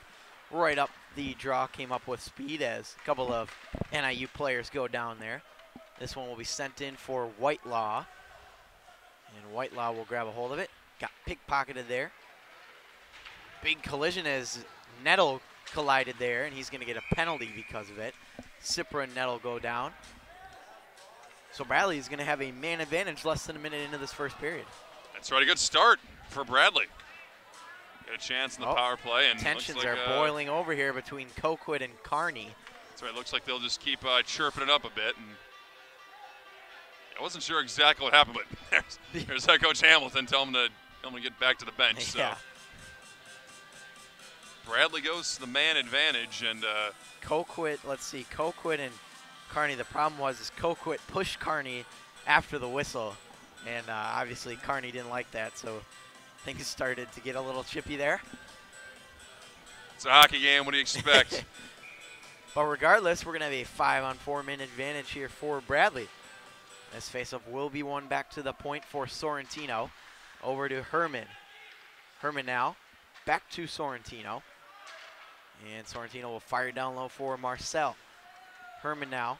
right up the draw, came up with speed as a couple of NIU players go down there. This one will be sent in for Whitelaw. And Whitelaw will grab a hold of it. Got pickpocketed there. Big collision as Nettle collided there, and he's going to get a penalty because of it. Sipra and Nettle go down. So Bradley is going to have a man advantage less than a minute into this first period. That's right, a good start for Bradley. Get a chance in the power play. And tensions like, are boiling over here between Coquit and Carney. That's right, looks like they'll just keep chirping it up a bit. And I wasn't sure exactly what happened, but there's head coach Hamilton telling him to get back to the bench. So Bradley goes to the man advantage, and Coquit, let's see, Coquit and Carney. The problem was Coquit pushed Carney after the whistle, and obviously Carney didn't like that, so things started to get a little chippy there. It's a hockey game. What do you expect? But regardless, we're going to have a 5-on-4 man advantage here for Bradley. This faceoff will be won back to the point for Sorrentino. Over to Herman. Herman now back to Sorrentino. And Sorrentino will fire down low for Marcel. Herman now.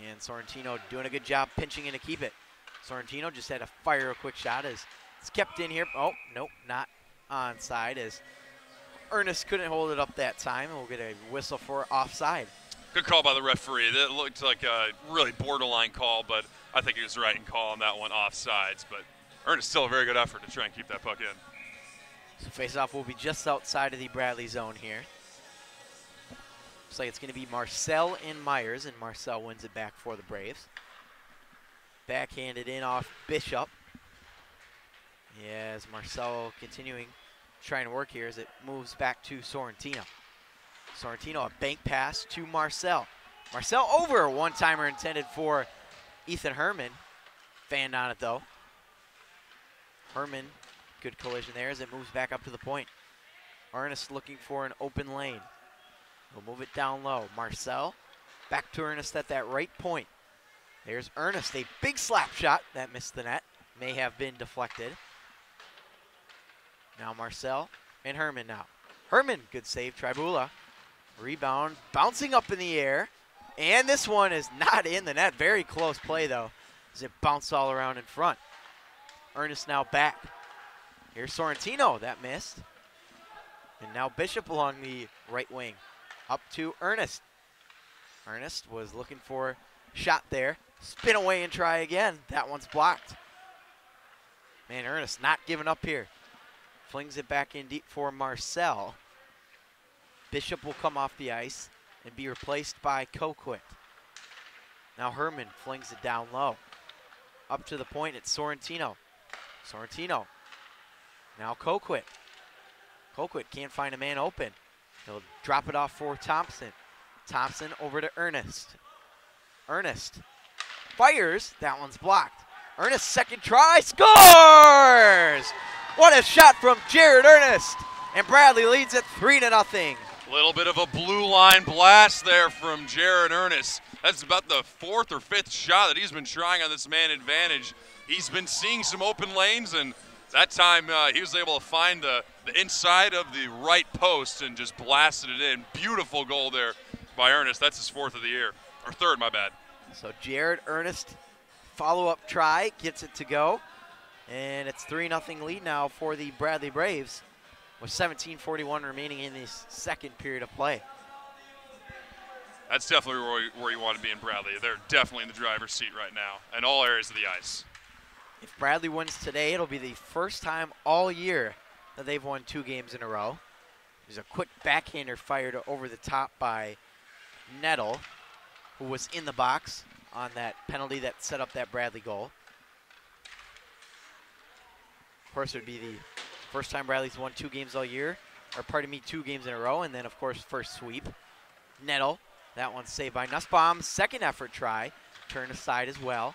And Sorrentino doing a good job pinching in to keep it. Sorrentino just had to fire a quick shot as it's kept in here. Oh, nope, not onside as Ernest couldn't hold it up that time. And we'll get a whistle for offside. Good call by the referee. That looked like a really borderline call, but I think he was right in calling that one offsides. But Ernest still a very good effort to try and keep that puck in. So faceoff will be just outside of the Bradley zone here. Looks like it's going to be Marcel and Myers, and Marcel wins it back for the Braves. Backhanded in off Bishop. As Marcel continuing trying to work here as it moves back to Sorrentino. Sorrentino, a bank pass to Marcel. Marcel over a one-timer intended for Ethan Herman. Fanned on it though. Herman, good collision there as it moves back up to the point. Ernest looking for an open lane. We'll move it down low. Marcel back to Ernest at that right point. There's Ernest, a big slap shot that missed the net. May have been deflected. Now Marcel and Herman now. Herman, good save, Tribula. Rebound, bouncing up in the air. And this one is not in the net. Very close play though, as it bounced all around in front. Ernest now back. Here's Sorrentino, that missed. And now Bishop along the right wing. Up to Ernest. Ernest was looking for a shot there. Spin away and try again. That one's blocked. Man, Ernest not giving up here. Flings it back in deep for Marcel. Bishop will come off the ice and be replaced by Coquit. Now Herman flings it down low. Up to the point, it's Sorrentino. Sorrentino. Now Coquit. Coquit can't find a man open. He'll drop it off for Thompson. Thompson over to Ernest. Ernest fires. That one's blocked. Ernest, second try, scores! What a shot from Jared Ernest. And Bradley leads it 3-0. A little bit of a blue line blast there from Jared Ernest. That's about the 4th or 5th shot that he's been trying on this man advantage. He's been seeing some open lanes, and that time he was able to find the inside of the right post and just blasted it in. Beautiful goal there by Ernest. That's his 4th of the year, or 3rd, my bad. So Jared Ernest, follow-up try, gets it to go. And it's 3-0 lead now for the Bradley Braves with 17:41 remaining in this second period of play. That's definitely where you want to be in Bradley. They're definitely in the driver's seat right now in all areas of the ice. If Bradley wins today, it'll be the first time all year that they've won 2 games in a row. There's a quick backhander fired over the top by Nettle, who was in the box on that penalty that set up that Bradley goal. Of course, it would be the first time Bradley's won 2 games all year, or pardon me, 2 games in a row, and then, of course, first sweep. Nettle, that one's saved by Nussbaum. Second effort try, turn aside as well.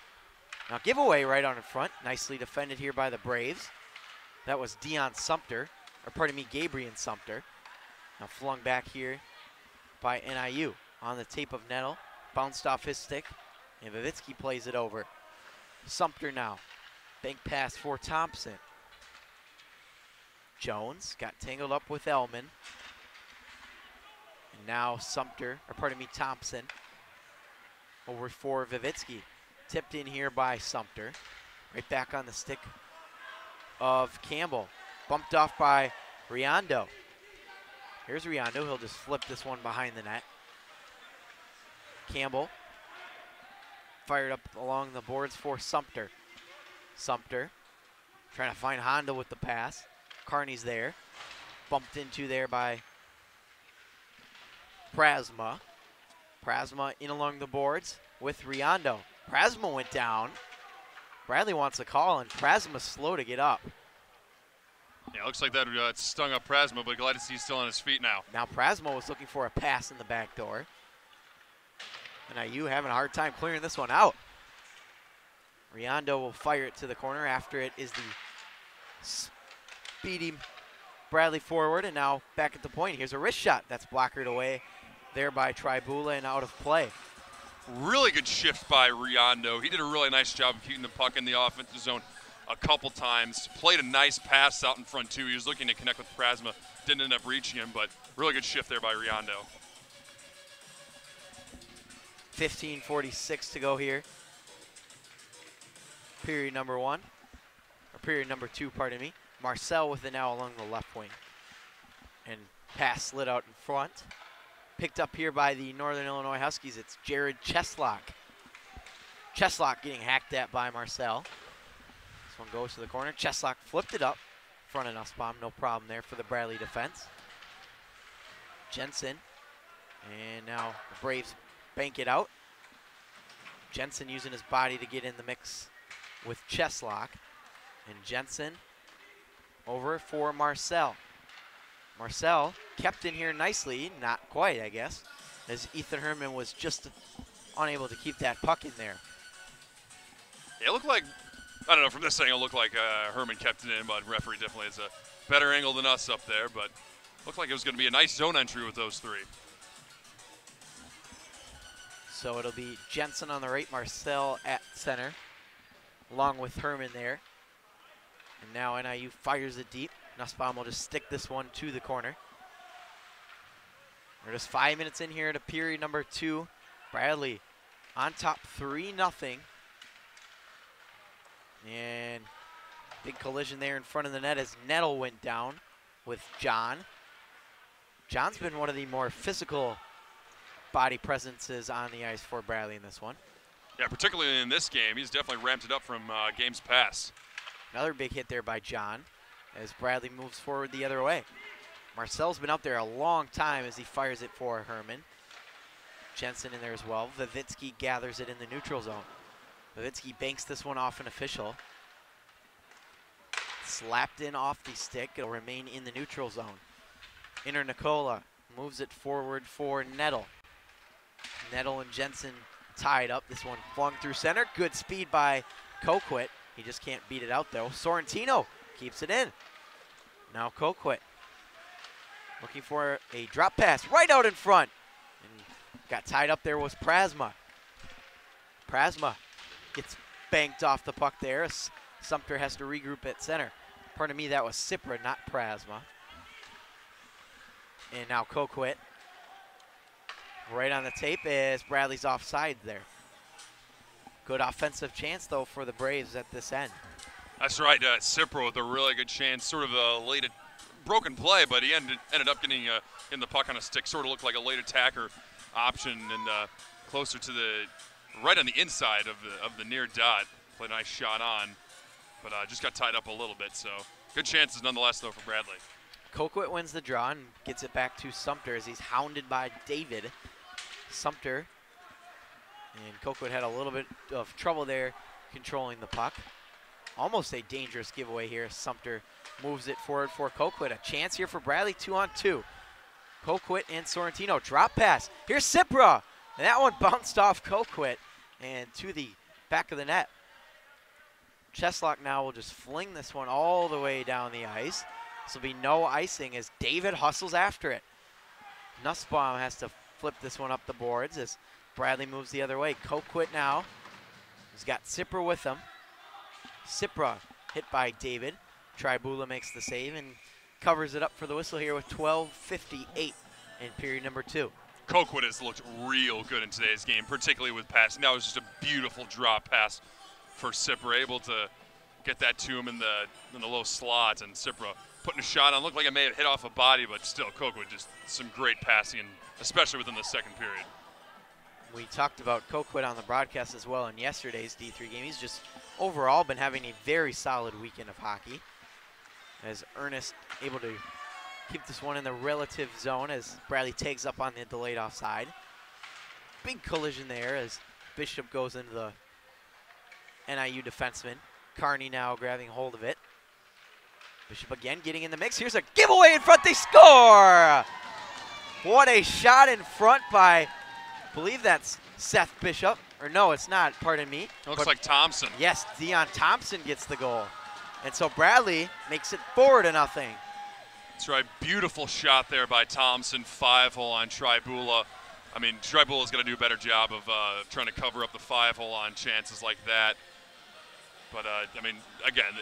Now giveaway right on in front, nicely defended here by the Braves. That was Dion Sumter, or pardon me, Gabriel Sumter. Now flung back here by NIU. On the tape of Nettle, bounced off his stick, and Vivitsky plays it over. Sumter now, bank pass for Thompson. Jones got tangled up with Ellman. And now Sumter, or pardon me, Thompson, over for Vivitsky. Tipped in here by Sumter. Right back on the stick of Campbell. Bumped off by Riondo. Here's Riondo, he'll just flip this one behind the net. Campbell fired up along the boards for Sumter. Sumter trying to find Honda with the pass. Carney's there. Bumped into there by Prasma. Prasma in along the boards with Riondo. Prasma went down. Bradley wants a call, and Prasma's slow to get up. Yeah, looks like that stung up Prasma, but glad to see he's still on his feet now. Now Prasma was looking for a pass in the back door. NIU having a hard time clearing this one out. Riondo will fire it to the corner. After it is the speedy Bradley forward, and now back at the point. Here's a wrist shot that's blockered away there by Tribula and out of play. Really good shift by Riondo. He did a really nice job of keeping the puck in the offensive zone a couple times. Played a nice pass out in front too. He was looking to connect with Prasma. Didn't end up reaching him, but really good shift there by Riondo. 15:46 to go here. Period number 1, or period number 2, pardon me. Marcel with it now along the left wing. And pass slid out in front. Picked up here by the Northern Illinois Huskies. It's Jared Cheslock. Cheslock getting hacked at by Marcel. This one goes to the corner. Cheslock flipped it up in front of Nussbaum. No problem there for the Bradley defense. Jensen. And now the Braves bank it out. Jensen using his body to get in the mix with Cheslock. And Jensen over for Marcel. Marcel kept in here nicely, not quite, I guess, as Ethan Herman was just unable to keep that puck in there. Yeah, it looked like, I don't know, from this angle, it looked like Herman kept it in, but referee definitely has a better angle than us up there, but looked like it was going to be a nice zone entry with those 3. So it'll be Jensen on the right, Marcel at center, along with Herman there. And now NIU fires it deep. Nussbaum will just stick this one to the corner. We're just 5 minutes in here to period number 2. Bradley on top 3-0. And big collision there in front of the net as Nettle went down with John. John's been one of the more physical body presences on the ice for Bradley in this one. Yeah, particularly in this game. He's definitely ramped it up from games past. Another big hit there by John as Bradley moves forward the other way. Marcel's been out there a long time as he fires it for Herman. Jensen in there as well. Vivitsky gathers it in the neutral zone. Vivitsky banks this one off an official. Slapped in off the stick. It'll remain in the neutral zone. Inter Nicola moves it forward for Nettle. Nettle and Jensen tied up. This one flung through center. Good speed by Coquit. He just can't beat it out though. Sorrentino keeps it in. Now Coquit looking for a drop pass right out in front. And got tied up there was Prasma. Prasma gets banked off the puck there. Sumter has to regroup at center. Pardon me, that was Cipra, not Prasma. And now Coquit. Right on the tape as Bradley's offside there. Good offensive chance though for the Braves at this end. That's right. Cipro with a really good chance, sort of a late broken play, but he ended up getting in the puck on a stick. Sort of looked like a late attacker option and closer to the right on the inside of the near dot. Played a nice shot on, but just got tied up a little bit. So good chances nonetheless, though, for Bradley. Colquitt wins the draw and gets it back to Sumter as he's hounded by David. Sumter and Colquitt had a little bit of trouble there controlling the puck. Almost a dangerous giveaway here. Sumter moves it forward for Colquitt. A chance here for Bradley, 2-on-2. Colquitt and Sorrentino, drop pass. Here's Cipra, and that one bounced off Colquitt and to the back of the net. Cheslock now will just fling this one all the way down the ice. This will be no icing as David hustles after it. Nussbaum has to flip this one up the boards as Bradley moves the other way. Colquitt now, he's got Cipra with him. Cipra hit by David. Tribula makes the save and covers it up for the whistle here with 12:58 in period number 2. Colquitt has looked real good in today's game, particularly with passing. That was just a beautiful drop pass for Cipra, able to get that to him in the low slot, and Cipra putting a shot on. Looked like it may have hit off a body, but still, Colquitt just some great passing, especially within the second period. We talked about Colquitt on the broadcast as well in yesterday's D3 game. He's just overall been having a very solid weekend of hockey. As Ernest able to keep this one in the relative zone as Bradley tags up on the delayed offside. Big collision there as Bishop goes into the NIU defenseman. Carney now grabbing hold of it. Bishop again getting in the mix. Here's a giveaway in front. They score! What a shot in front by, I believe that's Seth Bishop. Or no, it's not, pardon me. Looks like Thompson. Yes, Dion Thompson gets the goal. And so Bradley makes it 4-0. That's right. Beautiful shot there by Thompson. 5-hole on Tribula. I mean, Tribula's going to do a better job of trying to cover up the 5-hole on chances like that. But, I mean, again,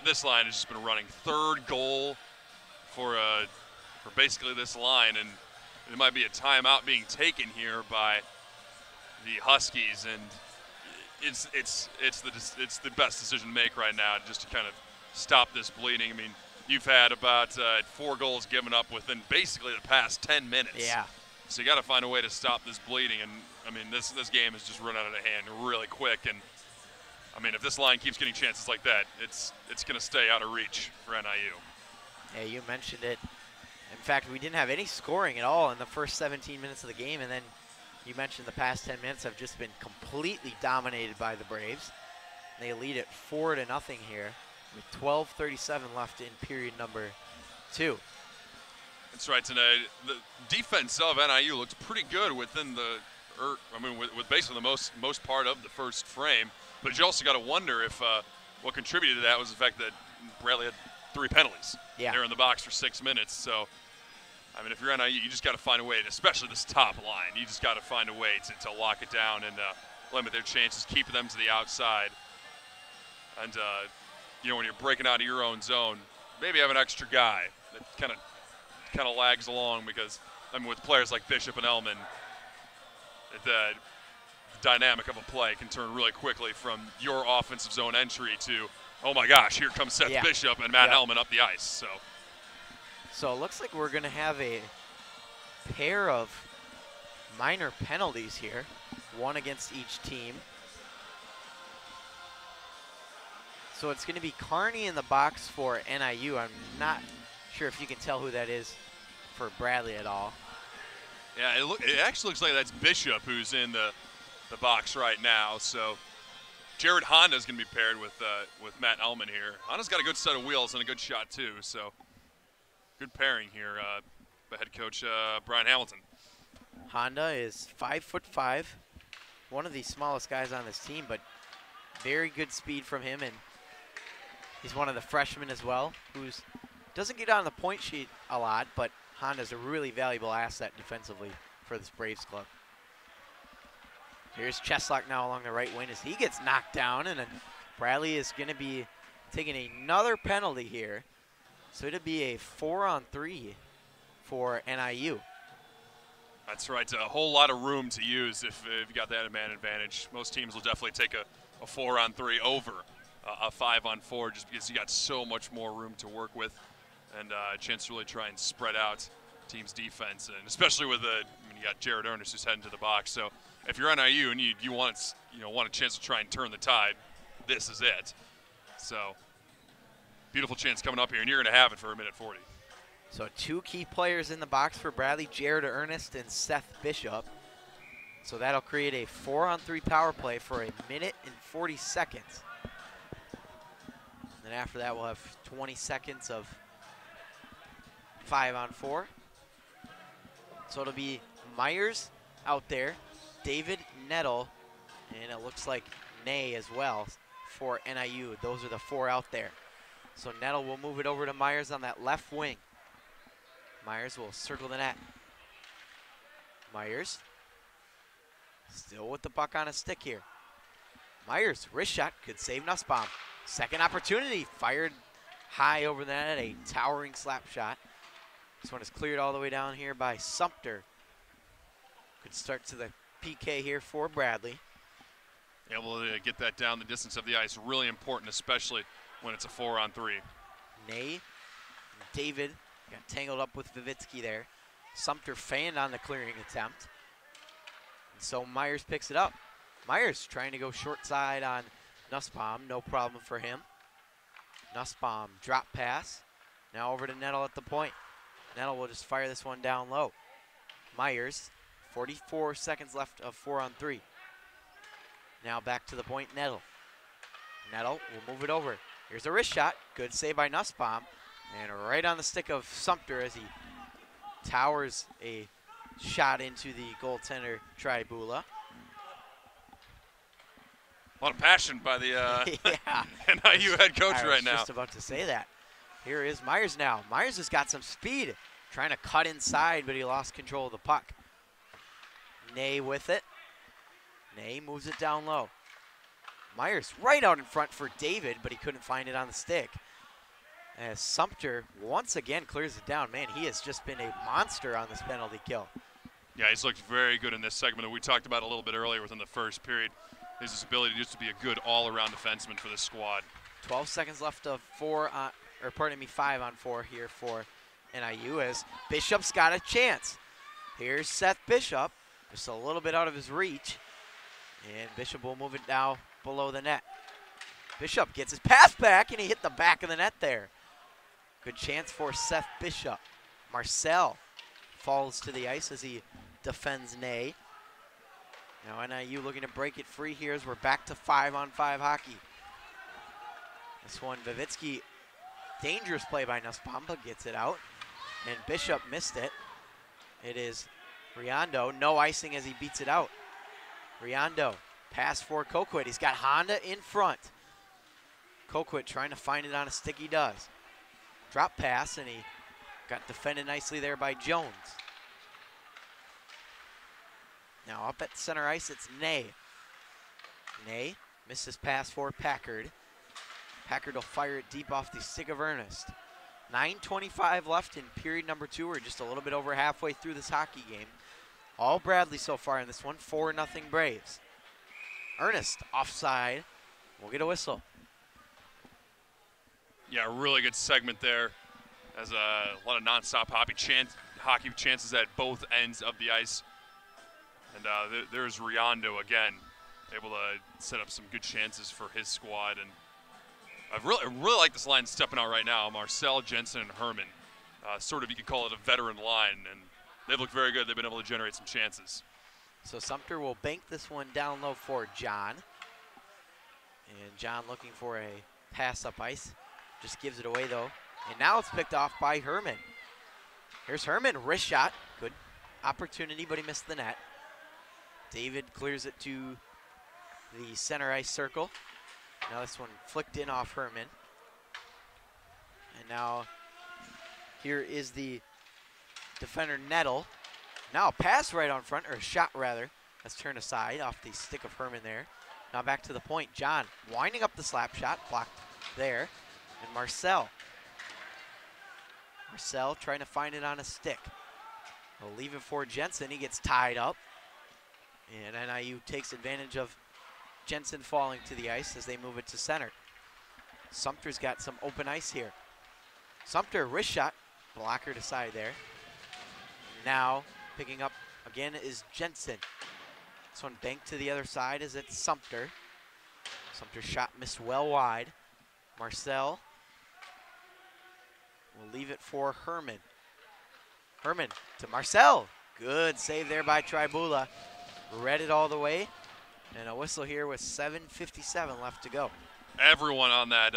this line has just been running. Third goal for basically this line. And there might be a timeout being taken here by the Huskies. And it's the best decision to make right now, just to kind of stop this bleeding. I mean, you've had about 4 goals given up within basically the past 10 minutes. Yeah. So you got to find a way to stop this bleeding. And I mean, this game has just run out of hand really quick. And I mean, if this line keeps getting chances like that, it's going to stay out of reach for NIU. Yeah, you mentioned it. In fact, we didn't have any scoring at all in the first 17 minutes of the game, and then you mentioned the past 10 minutes have just been completely dominated by the Braves. They lead it 4-0 here with 12:37 left in period number 2. That's right. Tonight, the defense of NIU looked pretty good within with basically the most part of the first frame. But you also got to wonder if what contributed to that was the fact that Bradley had 3 penalties. Yeah. They were in the box for 6 minutes. So, I mean, if you're NIU, you just got to find a way, especially this top line, you just got to find a way to lock it down and limit their chances, keep them to the outside. And, you know, when you're breaking out of your own zone, maybe have an extra guy that kind of lags along because, I mean, with players like Bishop and Ellman, the dynamic of a play can turn really quickly from your offensive zone entry to, oh my gosh, here comes Seth Bishop and Matt Ellman up the ice. So it looks like we're going to have a pair of minor penalties here, one against each team. So it's going to be Carney in the box for NIU. I'm not sure if you can tell who that is for Bradley at all. Yeah, it actually looks like that's Bishop who's in the box right now. So Jared Honda is going to be paired with Matt Ellman here. Honda's got a good set of wheels and a good shot too. So good pairing here by head coach Brian Hamilton. Honda is 5'5", one of the smallest guys on this team, but very good speed from him, and he's one of the freshmen as well, who doesn't get on the point sheet a lot, but Honda's a really valuable asset defensively for this Braves club. Here's Cheslock now along the right wing as he gets knocked down, and then Bradley is going to be taking another penalty here. So it'll be a 4-on-3 for NIU. That's right. A whole lot of room to use if you got that man advantage. Most teams will definitely take a 4-on-3 over a 5-on-4 just because you got so much more room to work with and a chance to really try and spread out team's defense, and especially with you got Jared Ernest who's heading to the box. So if you're NIU and you want want a chance to try and turn the tide, this is it. So beautiful chance coming up here, and you're going to have it for a minute 40. So 2 key players in the box for Bradley, Jared Ernest and Seth Bishop. So that'll create a 4-on-3 power play for a minute and 40 seconds. Then after that, we'll have 20 seconds of 5-on-4. So it'll be Myers out there, David Nettle, and it looks like Nay as well for NIU. Those are the 4 out there. So Nettle will move it over to Myers on that left wing. Myers will circle the net. Myers still with the puck on a stick here. Myers, wrist shot, could save Nussbaum. Second opportunity, fired high over the net, a towering slap shot. This one is cleared all the way down here by Sumter. Could start to the PK here for Bradley. Able to get that down the distance of the ice, really important, especially when it's a 4-on-3. Nay, David got tangled up with Vivitsky there. Sumter fanned on the clearing attempt. And so Myers picks it up. Myers trying to go short side on Nussbaum, no problem for him. Nussbaum drop pass. Now over to Nettle at the point. Nettle will just fire this one down low. Myers, 44 seconds left of 4-on-3. Now back to the point, Nettle. Nettle will move it over. Here's a wrist shot. Good save by Nussbaum. And right on the stick of Sumter as he towers a shot into the goaltender, Tribula. A lot of passion by the yeah. NIU head coach right now. I was just about to say that. Here is Myers now. Myers has got some speed. Trying to cut inside, but he lost control of the puck. Nay with it. Nay moves it down low. Myers right out in front for David, but he couldn't find it on the stick. As Sumter once again clears it down. Man, he has just been a monster on this penalty kill. Yeah, he's looked very good in this segment that we talked about a little bit earlier within the first period. His ability just to be a good all-around defenseman for this squad. 12 seconds left of 5-on-4 here for NIU as Bishop's got a chance. Here's Seth Bishop, just a little bit out of his reach. And Bishop will move it now below the net. Bishop gets his pass back, and he hit the back of the net there. Good chance for Seth Bishop. Marcel falls to the ice as he defends Nay. Now NIU looking to break it free here as we're back to 5-on-5 hockey. This one, Vivitsky, dangerous play by Nussbaum, but gets it out. And Bishop missed it. It is Riondo, no icing as he beats it out. Riondo, pass for Coquit. He's got Honda in front. Coquit trying to find it on a stick, he does. Drop pass, and he got defended nicely there by Jones. Now up at center ice, it's Nay. Nay misses pass for Packard. Packard will fire it deep off the stick of Ernest. 9:25 left in period number 2. We're just a little bit over halfway through this hockey game. All Bradley so far in this one, 4-0 Braves. Ernest offside. We'll get a whistle. Yeah, really good segment there. As a lot of nonstop hockey chances at both ends of the ice. And there's Riondo again, able to set up some good chances for his squad. And I really like this line stepping out right now. Marcel, Jensen, and Herman. Sort of, you could call it a veteran line, and they've looked very good. They've been able to generate some chances. So Sumter will bank this one down low for John. And John looking for a pass up ice. Just gives it away though. And now it's picked off by Herman. Here's Herman, wrist shot. Good opportunity, but he missed the net. David clears it to the center ice circle. Now this one flicked in off Herman. And now here is the defender Nettle. Now a pass right on front, or a shot rather. That's turned aside off the stick of Herman there. Now back to the point. John winding up the slap shot, blocked there. And Marcel trying to find it on a stick. We'll leave it for Jensen. He gets tied up. And NIU takes advantage of Jensen falling to the ice as they move it to center. Sumter's got some open ice here. Sumter, wrist shot, blocker to side there. Now picking up again is Jensen. This one banked to the other side as it's Sumter. Sumter's shot missed well wide. Marcel will leave it for Herman. Herman to Marcel. Good save there by Tribula. Read it all the way. And a whistle here with 7:57 left to go. Everyone on that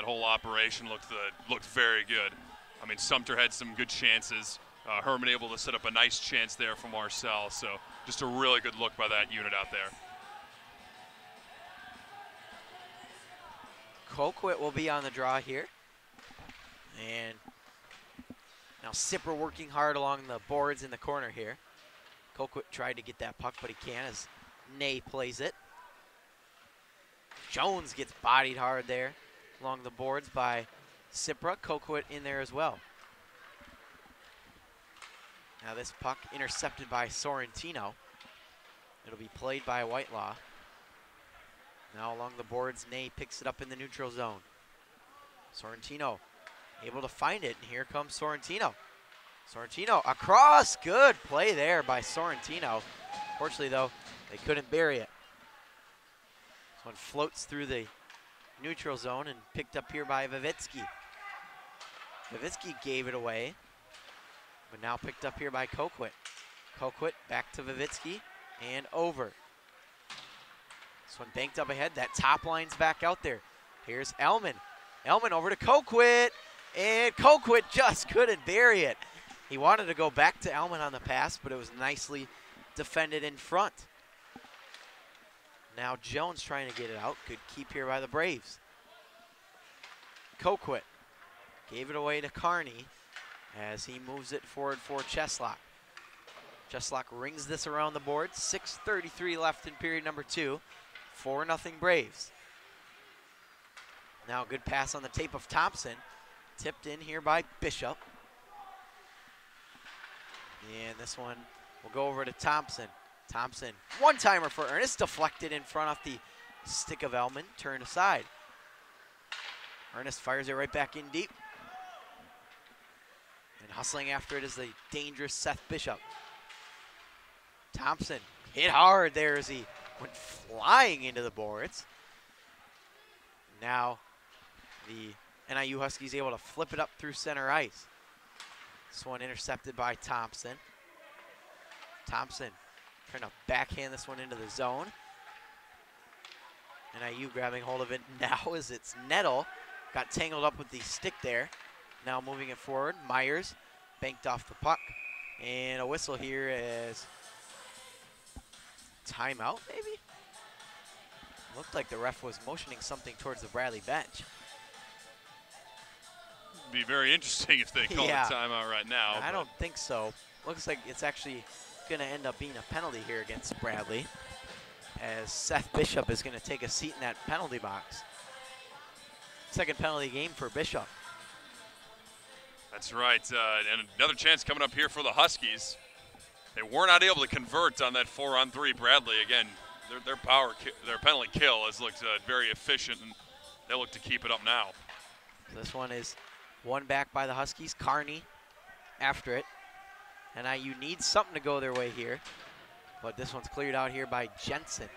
whole operation looked very good. I mean, Sumter had some good chances. Herman able to set up a nice chance there for Marcel. So just a really good look by that unit out there. Colquitt will be on the draw here. And now Sipper working hard along the boards in the corner here. Colquitt tried to get that puck, but he can't as Ney plays it. Jones gets bodied hard there along the boards by Sipra. Colquitt in there as well. Now this puck intercepted by Sorrentino. It'll be played by Whitelaw. Now along the boards, Ney picks it up in the neutral zone. Sorrentino able to find it, and here comes Sorrentino. Sorrentino across, good play there by Sorrentino. Fortunately though, they couldn't bury it. This one floats through the neutral zone and picked up here by Vivitsky. Vivitsky gave it away, but now picked up here by Colquitt. Colquitt back to Vivitsky and over. This one banked up ahead. That top line's back out there. Here's Elman. Elman over to Colquitt, and Colquitt just couldn't bury it. He wanted to go back to Elman on the pass, but it was nicely defended in front. Now Jones trying to get it out. Good keep here by the Braves. Colquitt gave it away to Kearney as he moves it forward for Cheslock. Cheslock rings this around the board. 6:33 left in period number 2. 4-0 Braves. Now a good pass on the tape of Thompson. Tipped in here by Bishop. And this one will go over to Thompson. Thompson, one-timer for Ernest, deflected in front off the stick of Elman, turned aside. Ernest fires it right back in deep. And hustling after it is the dangerous Seth Bishop. Thompson hit hard there as he went flying into the boards. Now the NIU Huskies able to flip it up through center ice. This one intercepted by Thompson. Thompson trying to backhand this one into the zone. NIU grabbing hold of it now as it's Nettle. Got tangled up with the stick there. Now moving it forward. Myers banked off the puck. And a whistle here as timeout, maybe? Looked like the ref was motioning something towards the Bradley bench. Be very interesting if they call a timeout right now. I don't think so. Looks like it's actually going to end up being a penalty here against Bradley, as Seth Bishop is going to take a seat in that penalty box. Second penalty game for Bishop. That's right, and another chance coming up here for the Huskies. They were not able to convert on that 4-on-3. Bradley, again, their penalty kill has looked very efficient, and they look to keep it up now. This one is won back by the Huskies. Kearney after it. NIU needs something to go their way here, but this one's cleared out here by Jensen.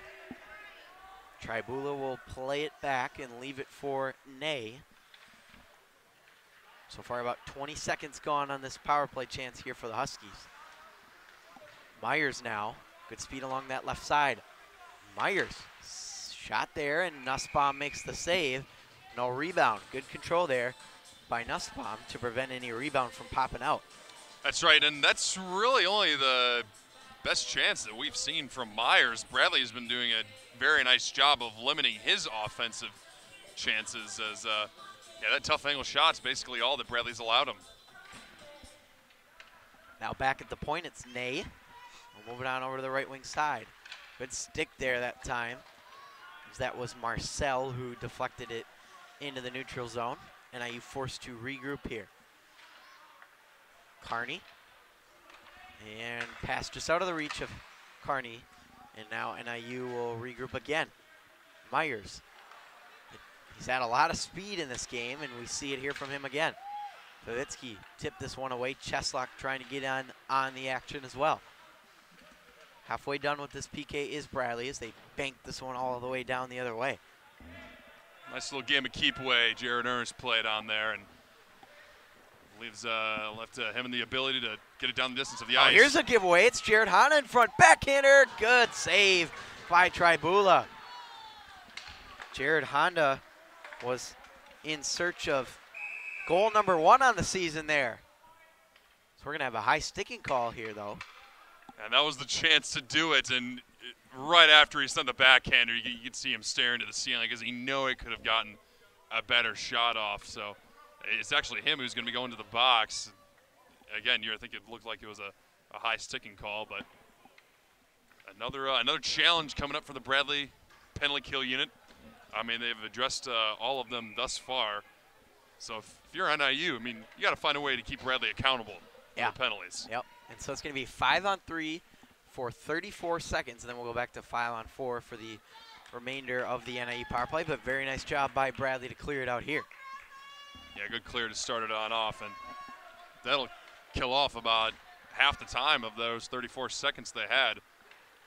Tribula will play it back and leave it for Ney. So far about 20 seconds gone on this power play chance here for the Huskies. Myers now, good speed along that left side. Myers, shot there, and Nussbaum makes the save. No rebound, good control there by Nussbaum to prevent any rebound from popping out. That's right, and that's really only the best chance that we've seen from Myers. Bradley has been doing a very nice job of limiting his offensive chances as, that tough angle shot's basically all that Bradley's allowed him. Now back at the point, it's Ney. We'll move it on over to the right wing side. Good stick there that time, as that was Marcel who deflected it into the neutral zone. NIU forced to regroup here. Kearney, and pass just out of the reach of Kearney, and now NIU will regroup again. Myers, He's had a lot of speed in this game, and we see it here from him again. Favitsky tipped this one away. Cheslock trying to get on the action as well. Halfway done with this PK is Bradley as they bank this one all the way down the other way. Nice little game of keep away Jared Ernst played on there, and leaves left him the ability to get it down the distance of the ice. Here's a giveaway. It's Jared Hanna in front. Backhander. Good save by Tribula. Jared Honda was in search of goal number 1 on the season there. So we're going to have a high sticking call here, though. And that was the chance to do it. And right after he sent the backhander, you could see him staring to the ceiling because he knew he could have gotten a better shot off. So it's actually him who's going to be going to the box. Again, I think it looked like it was a high sticking call, but another challenge coming up for the Bradley penalty kill unit. I mean, they've addressed all of them thus far. So if you're NIU, I mean, you got to find a way to keep Bradley accountable for the penalties. Yep. And so it's going to be 5-on-3 for 34 seconds, and then we'll go back to 5-on-4 for the remainder of the NIU power play. But very nice job by Bradley to clear it out here. Yeah, good clear to start it on off, and that'll kill off about half the time of those 34 seconds they had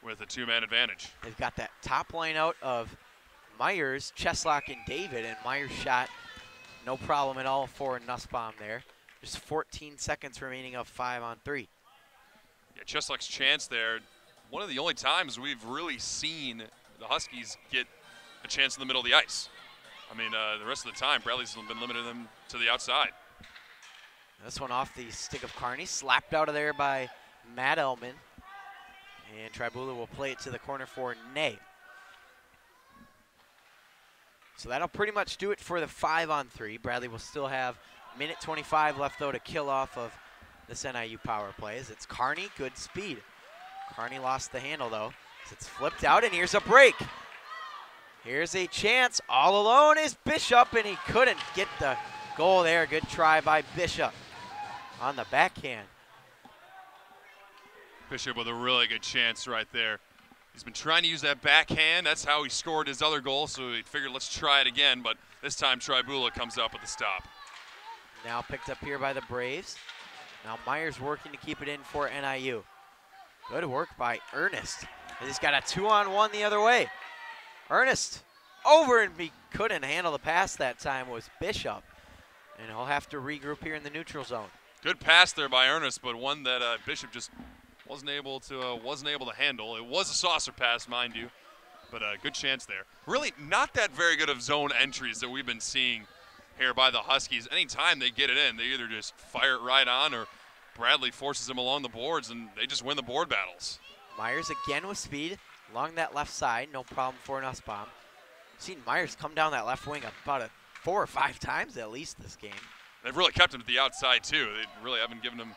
with a 2-man advantage. They've got that top line out of Myers, Cheslock, and David, and Myers shot no problem at all for Nussbaum there. Just 14 seconds remaining of 5-on-3. Yeah, Cheslock's chance there. One of the only times we've really seen the Huskies get a chance in the middle of the ice. I mean, the rest of the time, Bradley's been limiting them to the outside. This one off the stick of Carney, slapped out of there by Matt Elman. And Tribula will play it to the corner for Ney. So that'll pretty much do it for the 5-on-3. Bradley will still have minute 25 left, though, to kill off of this NIU power play. As it's Carney, good speed. Carney lost the handle, though. As it's flipped out, and here's a break. Here's a chance. All alone is Bishop, and he couldn't get the goal there. Good try by Bishop on the backhand. Bishop with a really good chance right there. He's been trying to use that backhand. That's how he scored his other goal, so he figured let's try it again, but this time Tribula comes up with the stop. Now picked up here by the Braves. Now Myers working to keep it in for NIU. Good work by Ernest. He's got a 2-on-1 the other way. Ernest over, and he couldn't handle the pass that time was Bishop. And he'll have to regroup here in the neutral zone. Good pass there by Ernest, but one that Bishop just wasn't able to handle. It was a saucer pass, mind you, but a good chance there. Really not that very good of zone entries that we've been seeing here by the Huskies. Anytime they get it in, they either just fire it right on or Bradley forces them along the boards and they just win the board battles. Myers again with speed along that left side. No problem for Nussbaum. Seen Myers come down that left wing about 4 or 5 times at least this game. They've really kept him at the outside too. They really haven't given him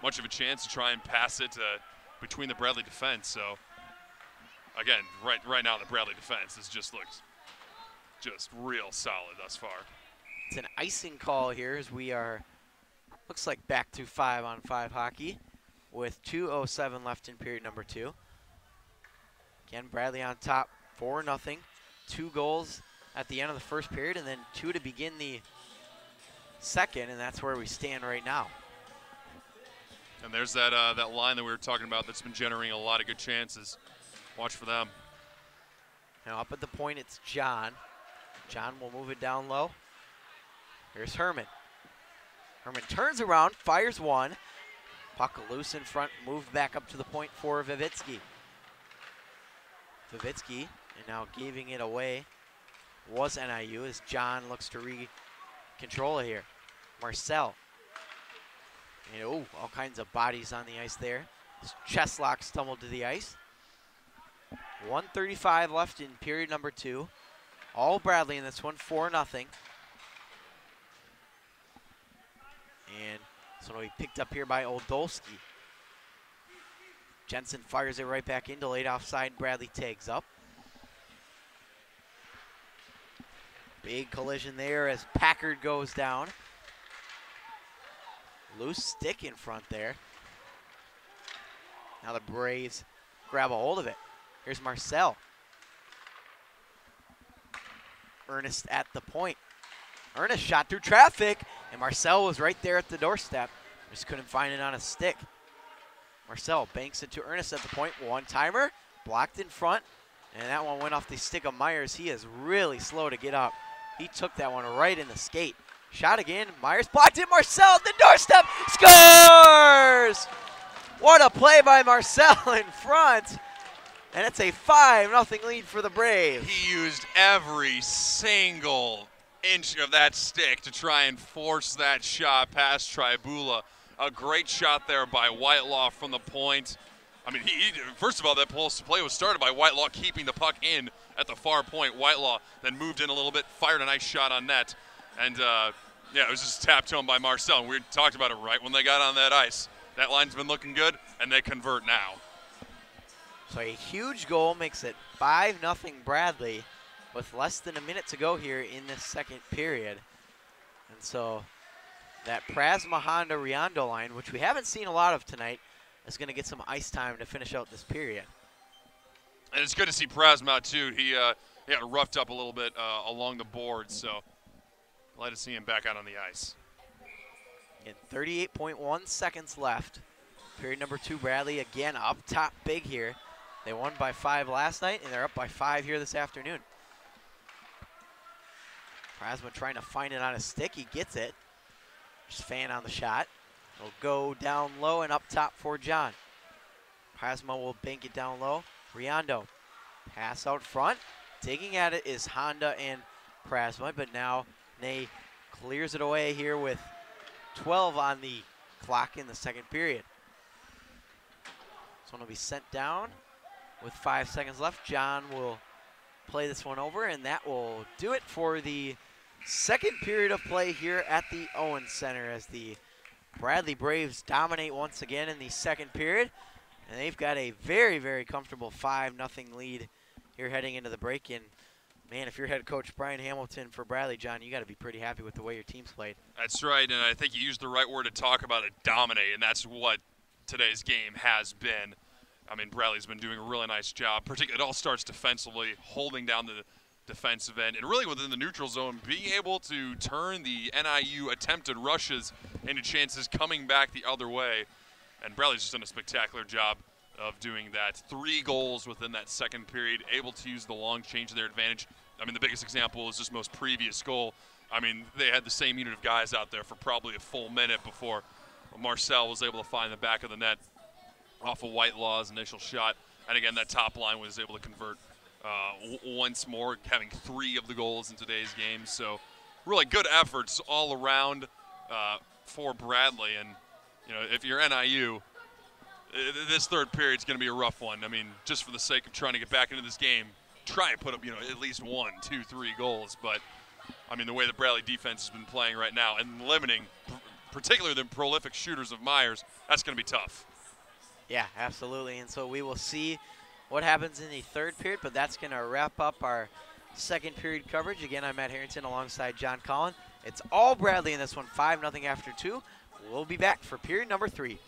much of a chance to try and pass it between the Bradley defense. So again, right now the Bradley defense looks just real solid thus far. It's an icing call here as we are, looks like back to 5-on-5 hockey with 2:07 left in period number 2. Again, Bradley on top, 4-0. 2 goals at the end of the first period and then 2 to begin the second, and that's where we stand right now. And there's that line that we were talking about that's been generating a lot of good chances. Watch for them. Now up at the point, it's John. John will move it down low. Here's Herman. Herman turns around, fires one. Puck loose in front, moved back up to the point for Vivitsky. Vivitsky, and now giving it away was NIU as John looks to control it here. Marcel. And all kinds of bodies on the ice there. Cheslock stumbled to the ice. 1:35 left in period number 2. All Bradley in this one, 4-0. And so it'll be picked up here by Oldolski. Jensen fires it right back into late offside. Bradley tags up. Big collision there as Packard goes down. Loose stick in front there. Now the Braves grab a hold of it. Here's Marcel. Ernest at the point. Ernest shot through traffic, and Marcel was right there at the doorstep. Just couldn't find it on a stick. Marcel banks it to Ernest at the point. One-timer, blocked in front, and that one went off the stick of Myers. He is really slow to get up. He took that one right in the skate. Shot again, Myers blocked it, Marcel at the doorstep, scores! What a play by Marcel in front. And it's a 5-0 lead for the Braves. He used every single inch of that stick to try and force that shot past Tribula. A great shot there by Whitelaw from the point. I mean, first of all, that play was started by Whitelaw keeping the puck in at the far point. Whitelaw then moved in a little bit, fired a nice shot on net. And, yeah, it was just tapped home by Marcel. And we talked about it right when they got on that ice. That line's been looking good, and they convert now. So a huge goal makes it 5-0 Bradley with less than a minute to go here in this second period. And so that Prasma Honda Riondo line, which we haven't seen a lot of tonight, is going to get some ice time to finish out this period. And it's good to see Prasma, too. He got roughed up a little bit along the board, so glad to see him back out on the ice. And 38.1 seconds left. Period number 2, Bradley again up top big here. They won by 5 last night, and they're up by 5 here this afternoon. Prasma trying to find it on a stick. He gets it. Just fan on the shot. It'll go down low and up top for John. Prasma will bank it down low. Riondo. Pass out front. Digging at it is Honda and Prasma, but now Ney clears it away here with 12 on the clock in the second period. This one will be sent down with 5 seconds left. John will play this one over, and that will do it for the second period of play here at the Owens Center as the Bradley Braves dominate once again in the second period. And they've got a very, very comfortable 5-0 lead here heading into the break. And man, if you're head coach Brian Hamilton for Bradley, John, you got to be pretty happy with the way your team's played. That's right, and I think you used the right word to talk about it, dominate, and that's what today's game has been. I mean, Bradley's been doing a really nice job. Particularly, it all starts defensively, holding down the defensive end, and really within the neutral zone, being able to turn the NIU attempted rushes into chances coming back the other way. And Bradley's just done a spectacular job of doing that. 3 goals within that second period, able to use the long change to their advantage. I mean, the biggest example is this most previous goal. I mean, they had the same unit of guys out there for probably a full minute before Marcel was able to find the back of the net off of Whitelaw's initial shot. And again, that top line was able to convert once more, having 3 of the goals in today's game. So really good efforts all around for Bradley. And, you know, if you're NIU, this third period is going to be a rough one. I mean, just for the sake of trying to get back into this game, try and put up, you know, at least 1, 2, 3 goals. But, I mean, the way the Bradley defense has been playing right now and limiting, particularly the prolific shooters of Myers, that's going to be tough. Yeah, absolutely. And so we will see what happens in the third period, but that's going to wrap up our second period coverage. Again, I'm Matt Harrington alongside John Collin. It's all Bradley in this one, 5-0 after 2. We'll be back for period number 3.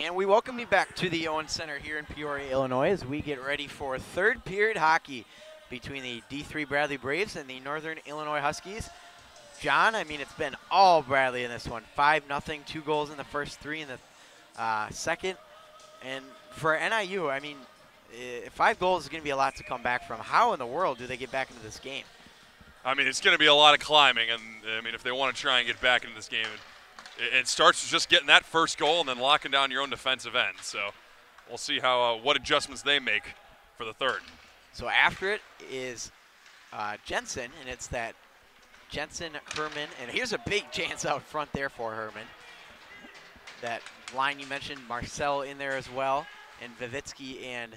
And we welcome you back to the Owen Center here in Peoria, Illinois, as we get ready for third period hockey between the D3 Bradley Braves and the Northern Illinois Huskies. John, I mean, it's been all Bradley in this one. 5-0, 2 goals in the first, 3 in the second. And for NIU, I mean, 5 goals is going to be a lot to come back from. How in the world do they get back into this game? I mean, it's going to be a lot of climbing, and I mean, if they want to try and get back into this game, it starts with just getting that first goal and then locking down your own defensive end. So we'll see how what adjustments they make for the third. So after it is Jensen, and it's that Jensen, Herman, and here's a big chance out front there for Herman. That line you mentioned, Marcel in there as well, and Vivitsky and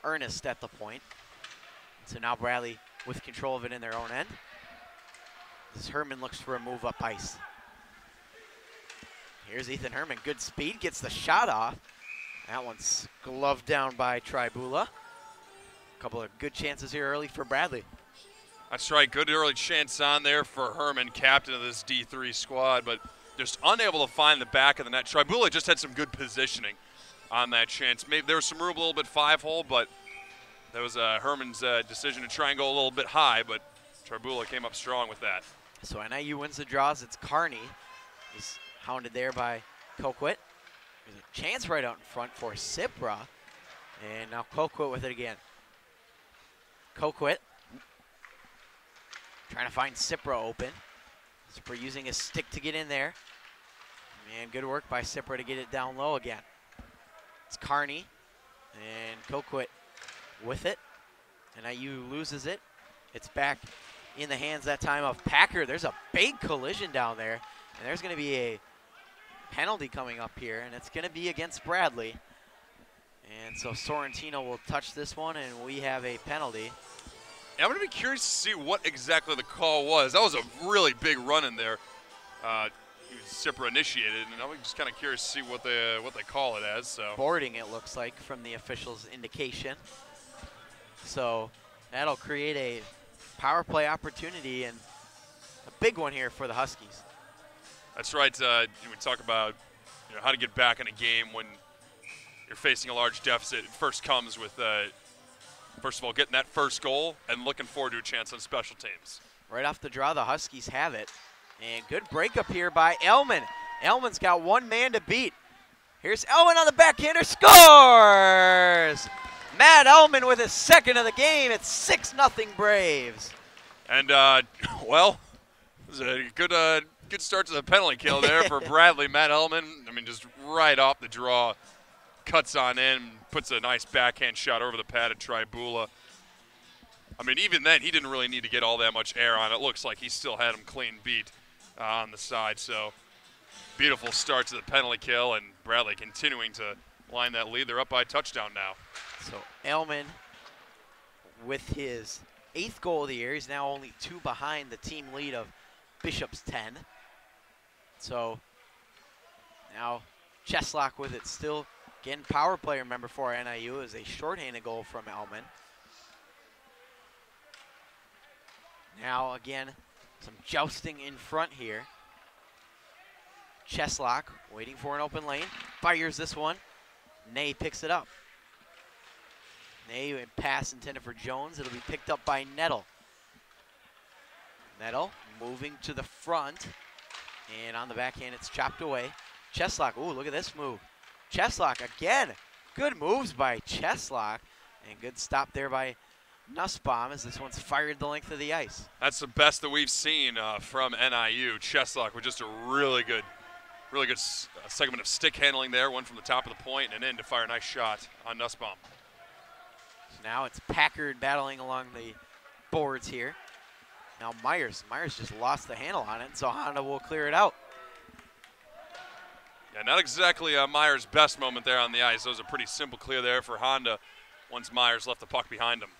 Ernest at the point. So now Bradley with control of it in their own end. As Herman looks for a move up ice. Here's Ethan Herman, good speed, gets the shot off. That one's gloved down by Tribula. A couple of good chances here early for Bradley. That's right, good early chance on there for Herman, captain of this D3 squad, but just unable to find the back of the net. Tribula just had some good positioning on that chance. Maybe there was some room a little bit 5-hole, but that was Herman's decision to try and go a little bit high, but Tribula came up strong with that. So NIU wins the draws. It's Carney. He's hounded there by Coquit. There's a chance right out in front for Cipra. And now Coquit with it again. Coquit trying to find Cipra open. Cipra using his stick to get in there. And good work by Cipra to get it down low again. It's Carney and Coquit with it. NIU loses it. It's back in the hands that time of Packer. There's a big collision down there. And there's going to be a penalty coming up here, and it's going to be against Bradley. And so Sorrentino will touch this one, and we have a penalty. Yeah, I'm going to be curious to see what exactly the call was. That was a really big run in there. Cipra initiated, and I'm just kind of curious to see what they call it as. So boarding, it looks like, from the official's indication. So that'll create a power play opportunity, and a big one here for the Huskies. That's right. We talk about how to get back in a game when you're facing a large deficit. It first comes with, first of all, getting that first goal and looking forward to a chance on special teams. Right off the draw, the Huskies have it. And good breakup here by Elman. Elman's got one man to beat. Here's Elman on the backhander, scores! Matt Elman with his second of the game. It's 6-0 Braves. And, well, it was a good start to the penalty kill there for Bradley. Matt Elman, I mean, just right off the draw, cuts on in, puts a nice backhand shot over the pad of Tribula. I mean, even then, he didn't really need to get all that much air on it. Looks like he still had him clean beat on the side. So beautiful start to the penalty kill, and Bradley continuing to line that lead. They're up by a touchdown now. So Elman with his 8th goal of the year. He's now only 2 behind the team lead of Bishop's 10. So now Cheslock with it still. Again, power play, remember, for NIU is a shorthanded goal from Elman. Now, again, some jousting in front here. Cheslock waiting for an open lane. Fires this one. Ney picks it up. Ney, a pass intended for Jones. It'll be picked up by Nettle. Nettle moving to the front. And on the backhand, it's chopped away. Cheslock, ooh, look at this move. Cheslock again. Good moves by Cheslock. And good stop there by Nussbaum as this one's fired the length of the ice. That's the best that we've seen from NIU. Cheslock with just a really good segment of stick handling there. One from the top of the point and in to fire a nice shot on Nussbaum. So now it's Packard battling along the boards here. Now Myers just lost the handle on it, so Honda will clear it out. Yeah, not exactly Myers' best moment there on the ice. That was a pretty simple clear there for Honda once Myers left the puck behind him.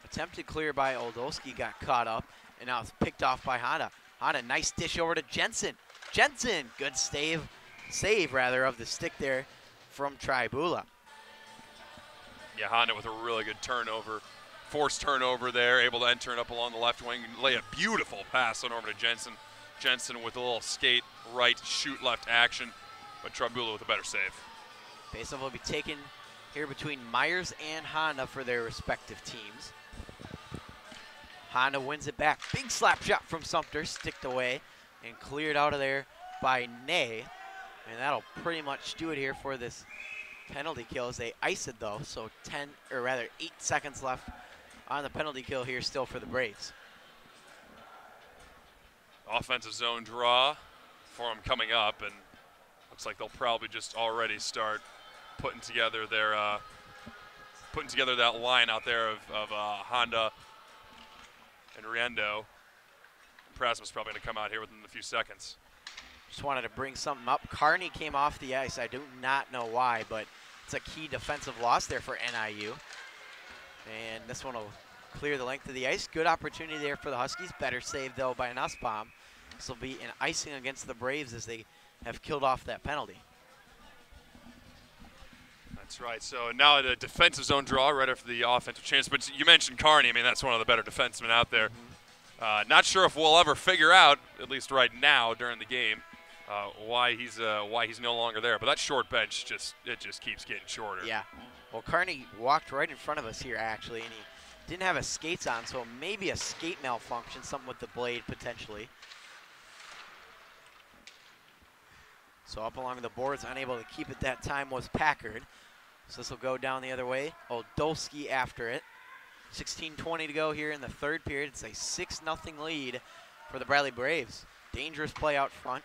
Attempted clear by Oldowski got caught up, and now it's picked off by Honda. Honda, nice dish over to Jensen. Jensen, good save of the stick there from Tribula. Yeah, Honda with a really good turnover. Forced turnover there, able to enter it up along the left wing, lay a beautiful pass on over to Jensen. Jensen with a little skate right, shoot left action, but Tribula with a better save. Faceoff will be taken here between Myers and Honda for their respective teams. Honda wins it back. Big slap shot from Sumter, sticked away and cleared out of there by Ney. And that'll pretty much do it here for this penalty kill as they ice it though. So 8 seconds left on the penalty kill here still for the Braves. Offensive zone draw for them coming up, and looks like they'll probably just already start putting together their that line out there of Honda and Riendo. Prasma's probably going to come out here within a few seconds. Just wanted to bring something up. Carney came off the ice. I do not know why, but it's a key defensive loss there for NIU. And this one will clear the length of the ice. Good opportunity there for the Huskies. Better save, though, by Nussbaum. This will be an icing against the Braves as they have killed off that penalty. That's right. So now the defensive zone draw right after the offensive chance. But you mentioned Carney. I mean, that's one of the better defensemen out there. Not sure if we'll ever figure out, at least right now during the game, why he's no longer there. But that short bench just keeps getting shorter. Yeah. Well, Carney walked right in front of us here actually, and he didn't have his skates on, so maybe a skate malfunction, something with the blade potentially. So up along the boards, unable to keep it that time was Packard. So this will go down the other way. Oldolski after it. 16:20 to go here in the third period. It's a 6-0 lead for the Bradley Braves. Dangerous play out front.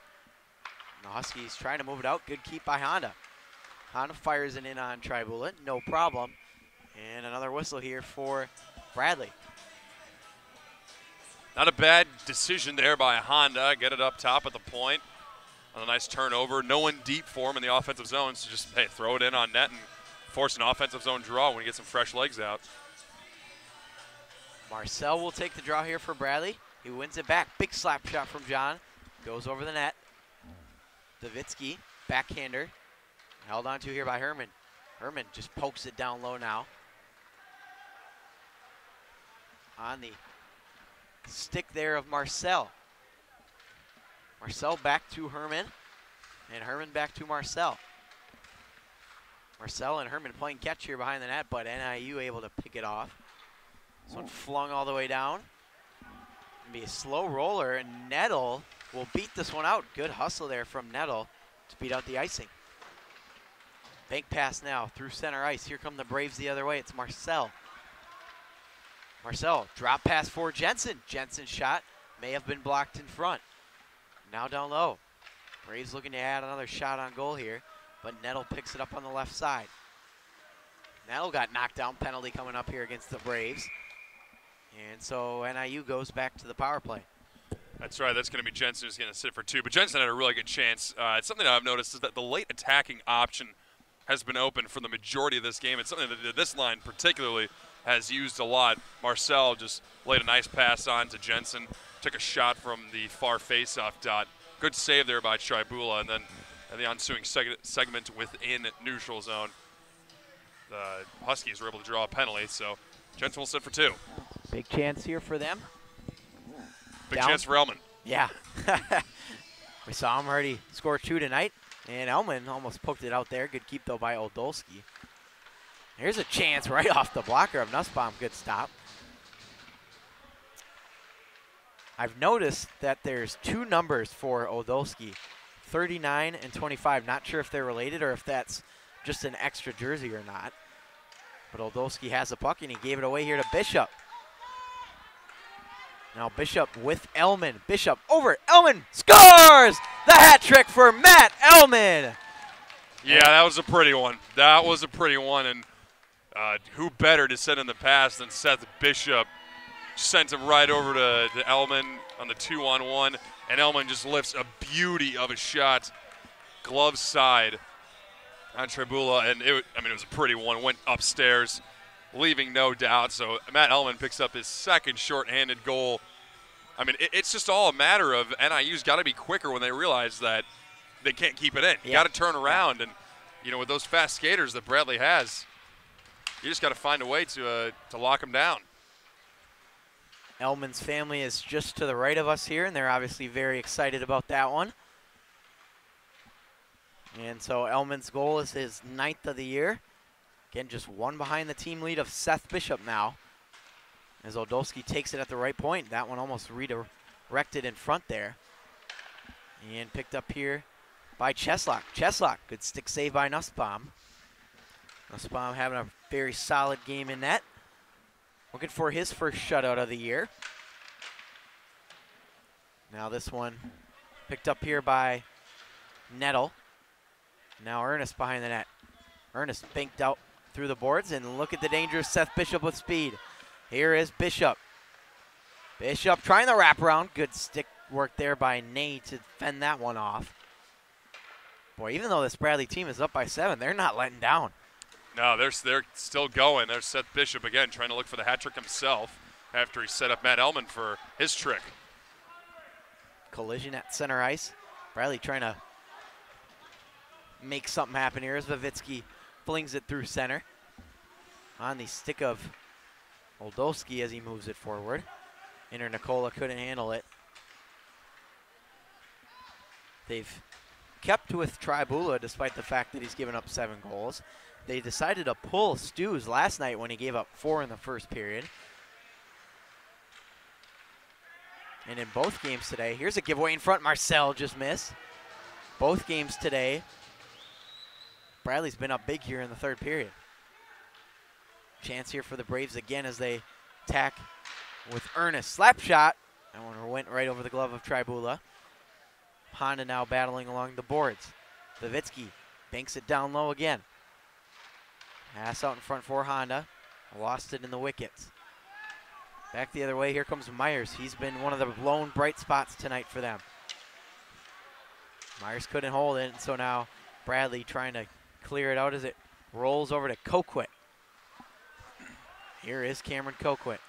And the Huskies trying to move it out. Good keep by Honda. Honda fires it in on Tribula, no problem. And another whistle here for Bradley. Not a bad decision there by Honda. Get it up top at the point. On a nice turnover. No one deep for him in the offensive zone, so just, hey, throw it in on net and force an offensive zone draw when you get some fresh legs out. Marcel will take the draw here for Bradley. He wins it back. Big slap shot from John. Goes over the net. Davitsky, backhander. Held on to here by Herman. Herman just pokes it down low now. On the stick there of Marcel. Marcel back to Herman. And Herman back to Marcel. Marcel and Herman playing catch here behind the net, but NIU able to pick it off. This one flung all the way down. It'll be a slow roller, and Nettle will beat this one out. Good hustle there from Nettle to beat out the icing. Bank pass now through center ice. Here come the Braves the other way. It's Marcel. Marcel, drop pass for Jensen. Jensen's shot may have been blocked in front. Now down low. Braves looking to add another shot on goal here, but Nettle picks it up on the left side. Nettle got knocked down, penalty coming up here against the Braves. And so NIU goes back to the power play. That's right. That's going to be Jensen who's going to sit for two. But Jensen had a really good chance. It's something that I've noticed is that the late attacking option has been open for the majority of this game. It's something that this line particularly has used a lot. Marcel just laid a nice pass on to Jensen, took a shot from the far face-off dot. Good save there by Tribula, and then in the ensuing segment within neutral zone, the Huskies were able to draw a penalty, so Jensen will sit for two. Big chance here for them. Big chance for Elman. Yeah. We saw him already score 2 tonight, and Elman almost poked it out there. Good keep, though, by Oldolski. Here's a chance right off the blocker of Nussbaum. Good stop. I've noticed that there's 2 numbers for Oldolski, 39 and 25. Not sure if they're related or if that's just an extra jersey or not. But Oldolski has the puck, and he gave it away here to Bishop. Now Bishop with Elman. Bishop over. Elman scores! The hat trick for Matt Elman. Yeah, that was a pretty one. That was a pretty one. And who better to send in the pass than Seth Bishop? Sent him right over to Elman on the 2-on-1. And Elman just lifts a beauty of a shot. Glove side on Tribula. And it was a pretty one. Went upstairs, leaving no doubt. So Matt Elman picks up his second shorthanded goal. I mean, it's just all a matter of NIU's got to be quicker when they realize that they can't keep it in. You got to turn around. And, with those fast skaters that Bradley has, you just got to find a way to lock them down. Elman's family is just to the right of us here, and they're obviously very excited about that one. And so Elman's goal is his 9th of the year. Again, just one behind the team lead of Seth Bishop now. As Oldowski takes it at the right point. That one almost redirected in front there. And picked up here by Cheslock. Cheslock, good stick save by Nussbaum. Nussbaum having a very solid game in net. Looking for his first shutout of the year. Now this one picked up here by Nettle. Now Ernest behind the net. Ernest banked out through the boards, and look at the dangerous Seth Bishop with speed. Here is Bishop. Bishop trying the wraparound. Good stick work there by Nate to fend that one off. Boy, even though this Bradley team is up by 7, they're not letting down. No, they're still going. There's Seth Bishop again trying to look for the hat trick himself after he set up Matt Ellman for his trick. Collision at center ice. Bradley trying to make something happen here as Vavitsky flings it through center. On the stick of Oldowski as he moves it forward. Inner Nicola couldn't handle it. They've kept with Tribula despite the fact that he's given up 7 goals. They decided to pull Stews last night when he gave up 4 in the first period. And in both games today, here's a giveaway in front. Marcel just missed. Both games today, Bradley's been up big here in the 3rd period. Chance here for the Braves again as they attack with Ernest. Slap shot. That one went right over the glove of Tribula. Honda now battling along the boards. Vavitsky banks it down low again. Pass out in front for Honda. Lost it in the wickets. Back the other way, here comes Myers. He's been one of the lone bright spots tonight for them. Myers couldn't hold it, and so now Bradley trying to clear it out as it rolls over to Coquit. Here is Cameron Coquit.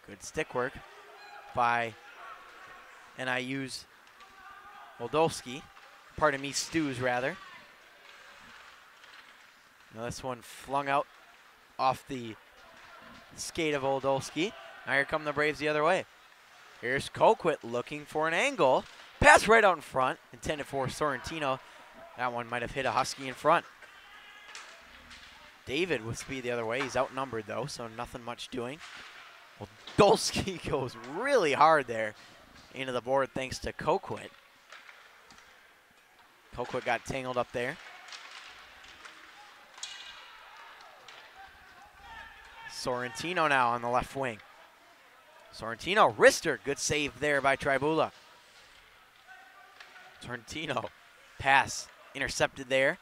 Good stick work by NIU's Oldowski. Pardon me, Stews rather. Now this one flung out off the skate of Oldowski. Now here come the Braves the other way. Here's Coquit looking for an angle. Pass right out in front, intended for Sorrentino. That one might have hit a Husky in front. David with speed the other way. He's outnumbered though, so nothing much doing. Oldowski goes really hard there into the board thanks to Coquit. Coquit got tangled up there. Sorrentino now on the left wing. Sorrentino, wrister, good save there by Tribula. Sorrentino, pass intercepted there.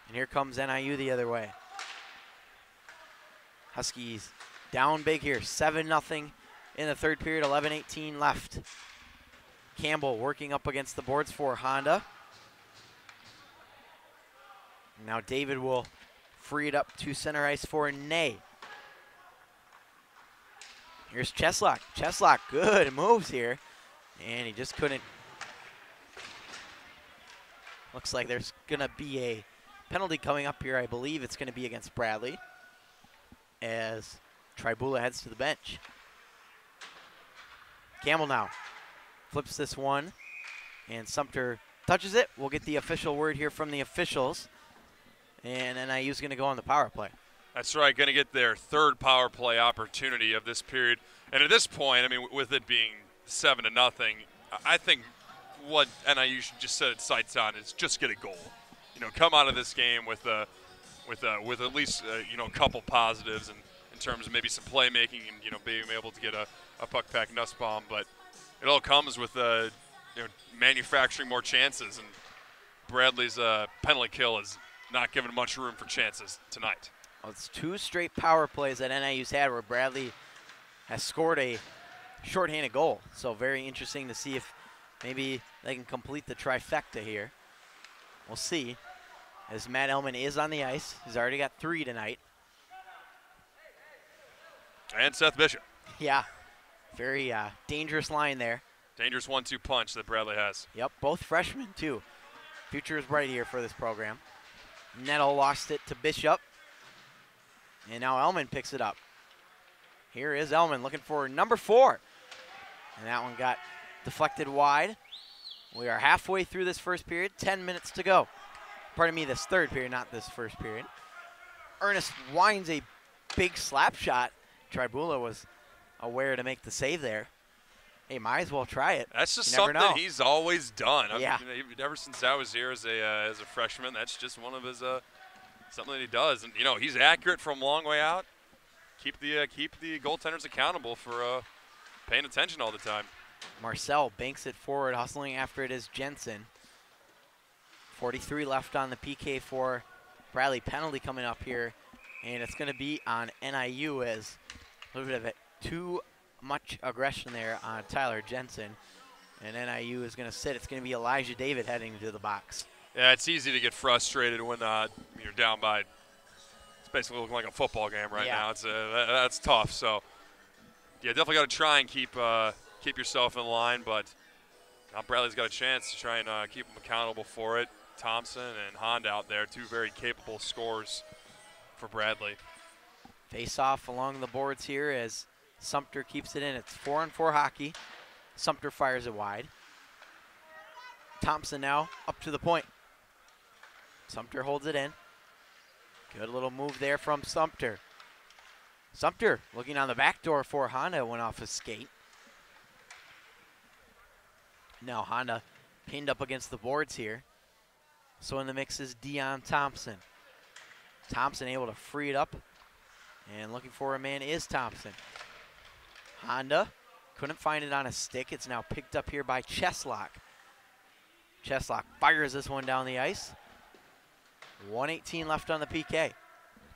And here comes NIU the other way. Huskies down big here, 7-0 in the 3rd period, 11:18 left. Campbell working up against the boards for Honda. Now David will free it up to center ice for Ney. Here's Cheslock. Cheslock, good moves here. And he just couldn't. Looks like there's going to be a penalty coming up here. I believe it's going to be against Bradley as Tribula heads to the bench. Campbell now flips this one, and Sumter touches it. We'll get the official word here from the officials. And NIU's going to go on the power play. That's right, going to get their 3rd power play opportunity of this period. And at this point, I mean, with it being 7-0, I think what NIU should just set its sights on is just get a goal. You know, come out of this game with at least a couple positives in terms of maybe some playmaking and being able to get a puck pack Nussbaum. But it all comes with manufacturing more chances, and Bradley's penalty kill is not given much room for chances tonight. Well, it's 2 straight power plays that NIU's had where Bradley has scored a shorthanded goal. So very interesting to see if maybe they can complete the trifecta here. We'll see. As Matt Ellman is on the ice. He's already got 3 tonight. And Seth Bishop. Yeah, very dangerous line there. Dangerous 1-2 punch that Bradley has. Yep, both freshmen too. Future is bright here for this program. Nettle lost it to Bishop. And now Ellman picks it up. Here is Ellman looking for number 4. And that one got deflected wide. We are halfway through this first period, 10 minutes to go. Pardon me, this third period, not this first period. Ernest winds a big slap shot. Tribula was aware to make the save there. Hey, might as well try it. That's just You never something know. he's always done. Yeah. I mean, ever since I was here as a freshman, that's just one of his something that he does. And he's accurate from a long way out. Keep the goaltenders accountable for paying attention all the time. Marcel banks it forward, hustling after it is Jensen. 43 left on the PK for Bradley. Penalty coming up here, and it's going to be on NIU as a little bit of it too much aggression there on Tyler Jensen. And NIU is going to sit. It's going to be Elijah David heading to the box. Yeah, it's easy to get frustrated when you're down by. It's basically looking like a football game right now. It's that's tough. So yeah, definitely got to try and keep yourself in line. But now Bradley's got a chance to try and keep them accountable for it. Thompson and Honda out there, two very capable scorers for Bradley. Face off along the boards here as Sumter keeps it in. It's 4-on-4 hockey. Sumter fires it wide. Thompson now up to the point. Sumter holds it in. Good little move there from Sumter. Sumter looking on the back door for Honda, went off his skate. Now Honda pinned up against the boards here. So in the mix is Dion Thompson. Thompson able to free it up. And looking for a man is Thompson. Honda couldn't find it on a stick. It's now picked up here by Cheslock. Cheslock fires this one down the ice. 1:18 left on the PK.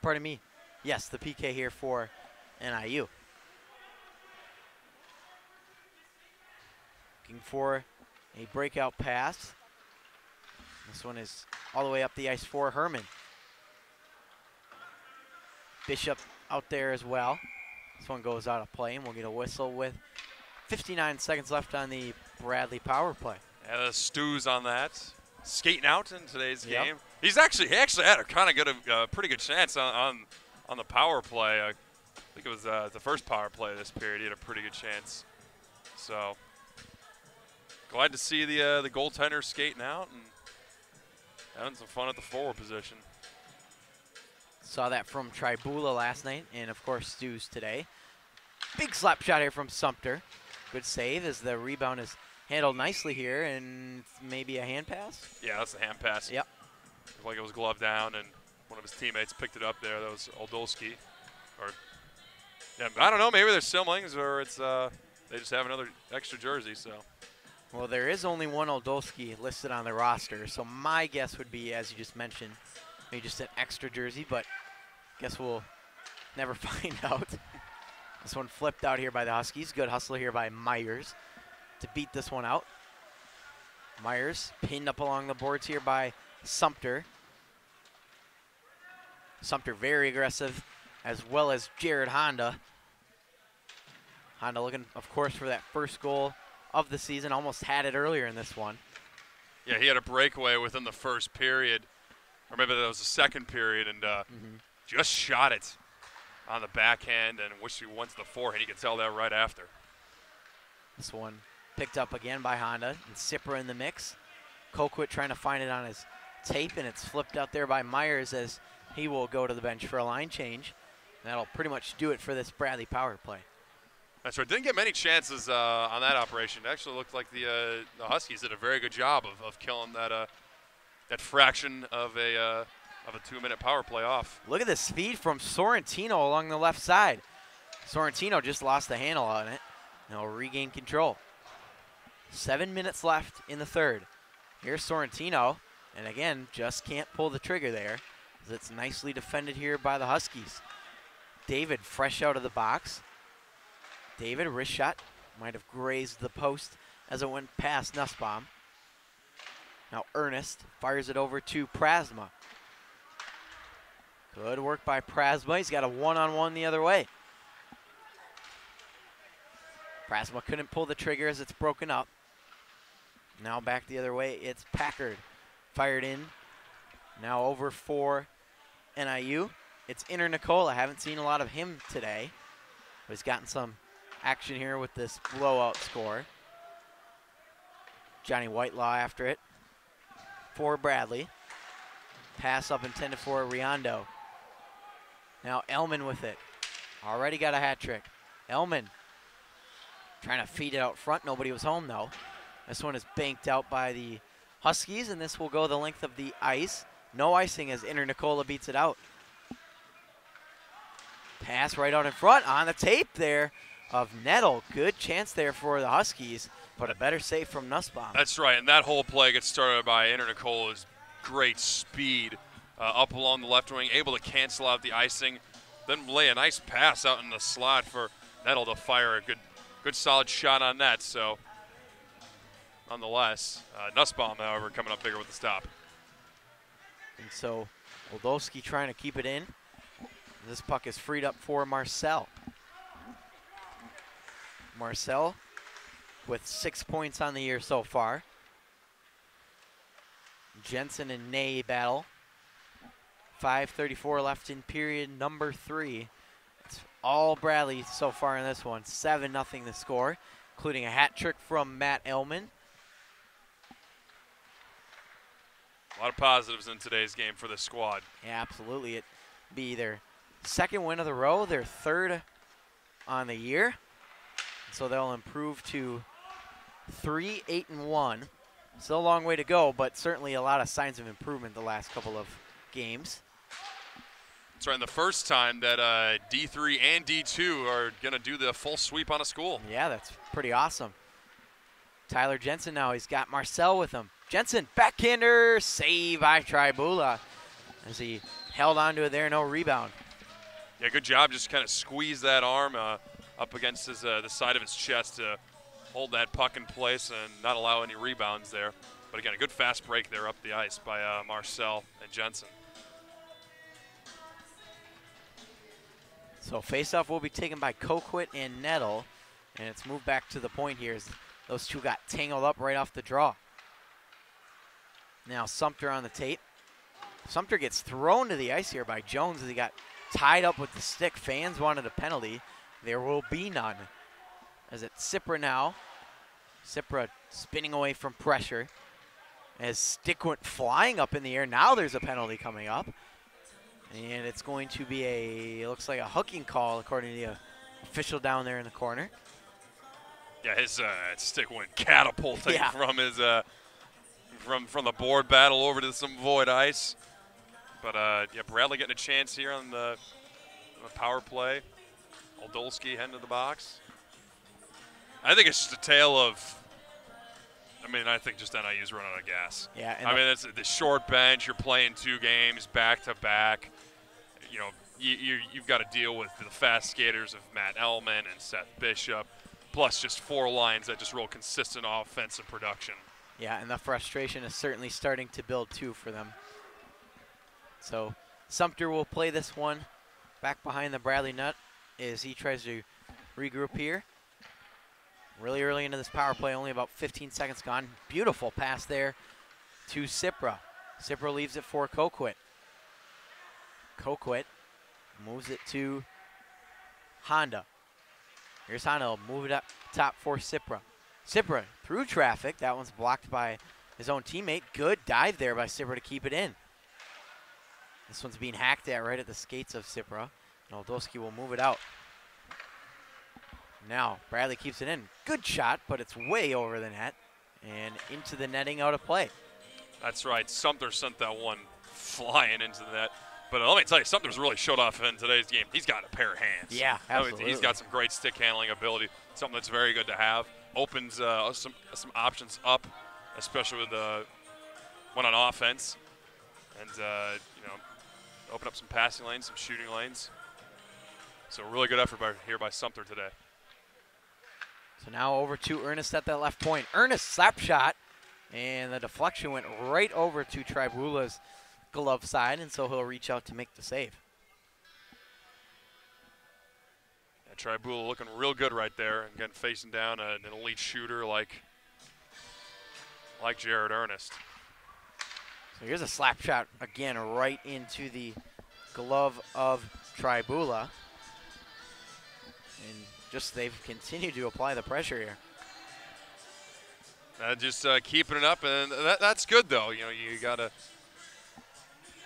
Pardon me. Yes, the PK here for NIU. Looking for a breakout pass. This one is all the way up the ice for Herman. Bishop out there as well. This one goes out of play, and we'll get a whistle with 59 seconds left on the Bradley power play. Yeah, the Stew's on that. Skating out in today's game. He actually had a kind of good, pretty good chance on the power play. I think it was the first power play this period. He had a pretty good chance. So glad to see the goaltender skating out and having some fun at the forward position. Saw that from Tribula last night, and of course Stews today. Big slap shot here from Sumter. Good save as the rebound is handled nicely here, and maybe a hand pass? Yeah, that's a hand pass. Yep. Looked like it was gloved down, and one of his teammates picked it up there. That was Oldolski. Or, yeah, I don't know. Maybe they're siblings, or it's they just have another extra jersey. So. Well, there is only one Oldolski listed on the roster, so my guess would be, as you just mentioned, maybe just an extra jersey, but guess we'll never find out. This one flipped out here by the Huskies. Good hustle here by Myers to beat this one out. Myers pinned up along the boards here by Sumter. Sumter very aggressive, as well as Jared Honda. Honda looking, of course, for that first goal of the season. Almost had it earlier in this one. Yeah, he had a breakaway within the first period, or maybe that was the second period, and just shot it on the backhand and wished he went to the forehand. You could tell that right after. This one picked up again by Honda, and Sipra in the mix. Colquitt trying to find it on his tape, and it's flipped out there by Myers as he will go to the bench for a line change. And that'll pretty much do it for this Bradley power play. That's right. Didn't get many chances on that operation. It actually looked like the Huskies did a very good job of killing that fraction of a 2-minute power play off. Look at the speed from Sorrentino along the left side. Sorrentino just lost the handle on it. Now regain control. 7 minutes left in the third. Here's Sorrentino, and again, just can't pull the trigger there. It's nicely defended here by the Huskies. David fresh out of the box. David, wrist shot, might have grazed the post as it went past Nussbaum. Now Ernest fires it over to Prasma. Good work by Prasma. He's got a one-on-one the other way. Prasma couldn't pull the trigger as it's broken up. Now back the other way, it's Packard. Fired in. Now over for NIU. It's Inter Nicola. Haven't seen a lot of him today, but he's gotten some action here with this blowout score. Johnny Whitelaw after it for Bradley. Pass up intended for Riondo. Now Elman with it. Already got a hat trick. Elman trying to feed it out front. Nobody was home though. This one is banked out by the Huskies, and this will go the length of the ice. No icing as Inter Nicola beats it out. Pass right out in front on the tape there of Nettle. Good chance there for the Huskies, but a better save from Nussbaum. That's right, and that whole play gets started by Inter Nicola's great speed up along the left wing, able to cancel out the icing, then lay a nice pass out in the slot for Nettle to fire a good solid shot on net. So nonetheless, Nussbaum, however, coming up bigger with the stop. And so Oldowski trying to keep it in. This puck is freed up for Marcel. Marcel with 6 points on the year so far. Jensen and Ney battle. 5:34 left in period number 3. It's all Bradley so far in this one. 7-0 the score, including a hat trick from Matt Elman. A lot of positives in today's game for this squad. Yeah, absolutely. It'd be their second win of the row, their third on the year. So they'll improve to 3-8-1. Still a long way to go, but certainly a lot of signs of improvement the last couple of games. That's right, and the first time that D3 and D2 are going to do the full sweep on a school. Yeah, that's pretty awesome. Tyler Jensen now, he's got Marcel with him. Jensen, backhander, save by Tribula as he held onto it there, no rebound. Yeah, good job, just kind of squeeze that arm up against his, the side of his chest to hold that puck in place and not allow any rebounds there. But again, a good fast break there up the ice by Marcel and Jensen. So faceoff will be taken by Coquit and Nettle, and it's moved back to the point here as those two got tangled up right off the draw. Now Sumter on the tape. Sumter gets thrown to the ice here by Jones as he got tied up with the stick. Fans wanted a penalty. There will be none. As it's Cipra now. Cipra spinning away from pressure as stick went flying up in the air. Now there's a penalty coming up. And it's going to be it looks like a hooking call according to the official down there in the corner. Yeah, his stick went catapulting from his from the board battle over to some void ice. But yeah, Bradley getting a chance here on the power play. Oldolski heading to the box. I think it's just a tale of, I think just NIU's running out of gas. Yeah. It's the short bench. You're playing 2 games back to back. You know, you've got to deal with the fast skaters of Matt Elman and Seth Bishop, plus just 4 lines that just roll consistent offensive production. Yeah, and the frustration is certainly starting to build too for them. So Sumter will play this one back behind the Bradley net as he tries to regroup here. Really early into this power play, only about 15 seconds gone. Beautiful pass there to Cipra. Cipra leaves it for Coquit. Coquit moves it to Honda. Here's Honda, move it up top for Cipra. Cipra through traffic. That one's blocked by his own teammate. Good dive there by Cipra to keep it in. This one's being hacked at right at the skates of Cipra. And Oldowski will move it out. Now Bradley keeps it in. Good shot, but it's way over the net and into the netting, out of play. That's right. Sumter sent that one flying into the net. But let me tell you, Sumter's really showed off in today's game. He's got a pair of hands. Yeah, absolutely. He's got some great stick handling ability, something that's very good to have. Opens some options up, especially with one on offense. And, open up some passing lanes, some shooting lanes. So really good effort here by Sumter today. So now over to Ernest at that left point. Ernest slap shot, and the deflection went right over to Tribula's glove side, and so he'll reach out to make the save. Yeah, Tribula looking real good right there. Again, facing down an elite shooter like Jared Ernest. So here's a slap shot again right into the glove of Tribula. And just they've continued to apply the pressure here. Just keeping it up, and that's good though. You know, you gotta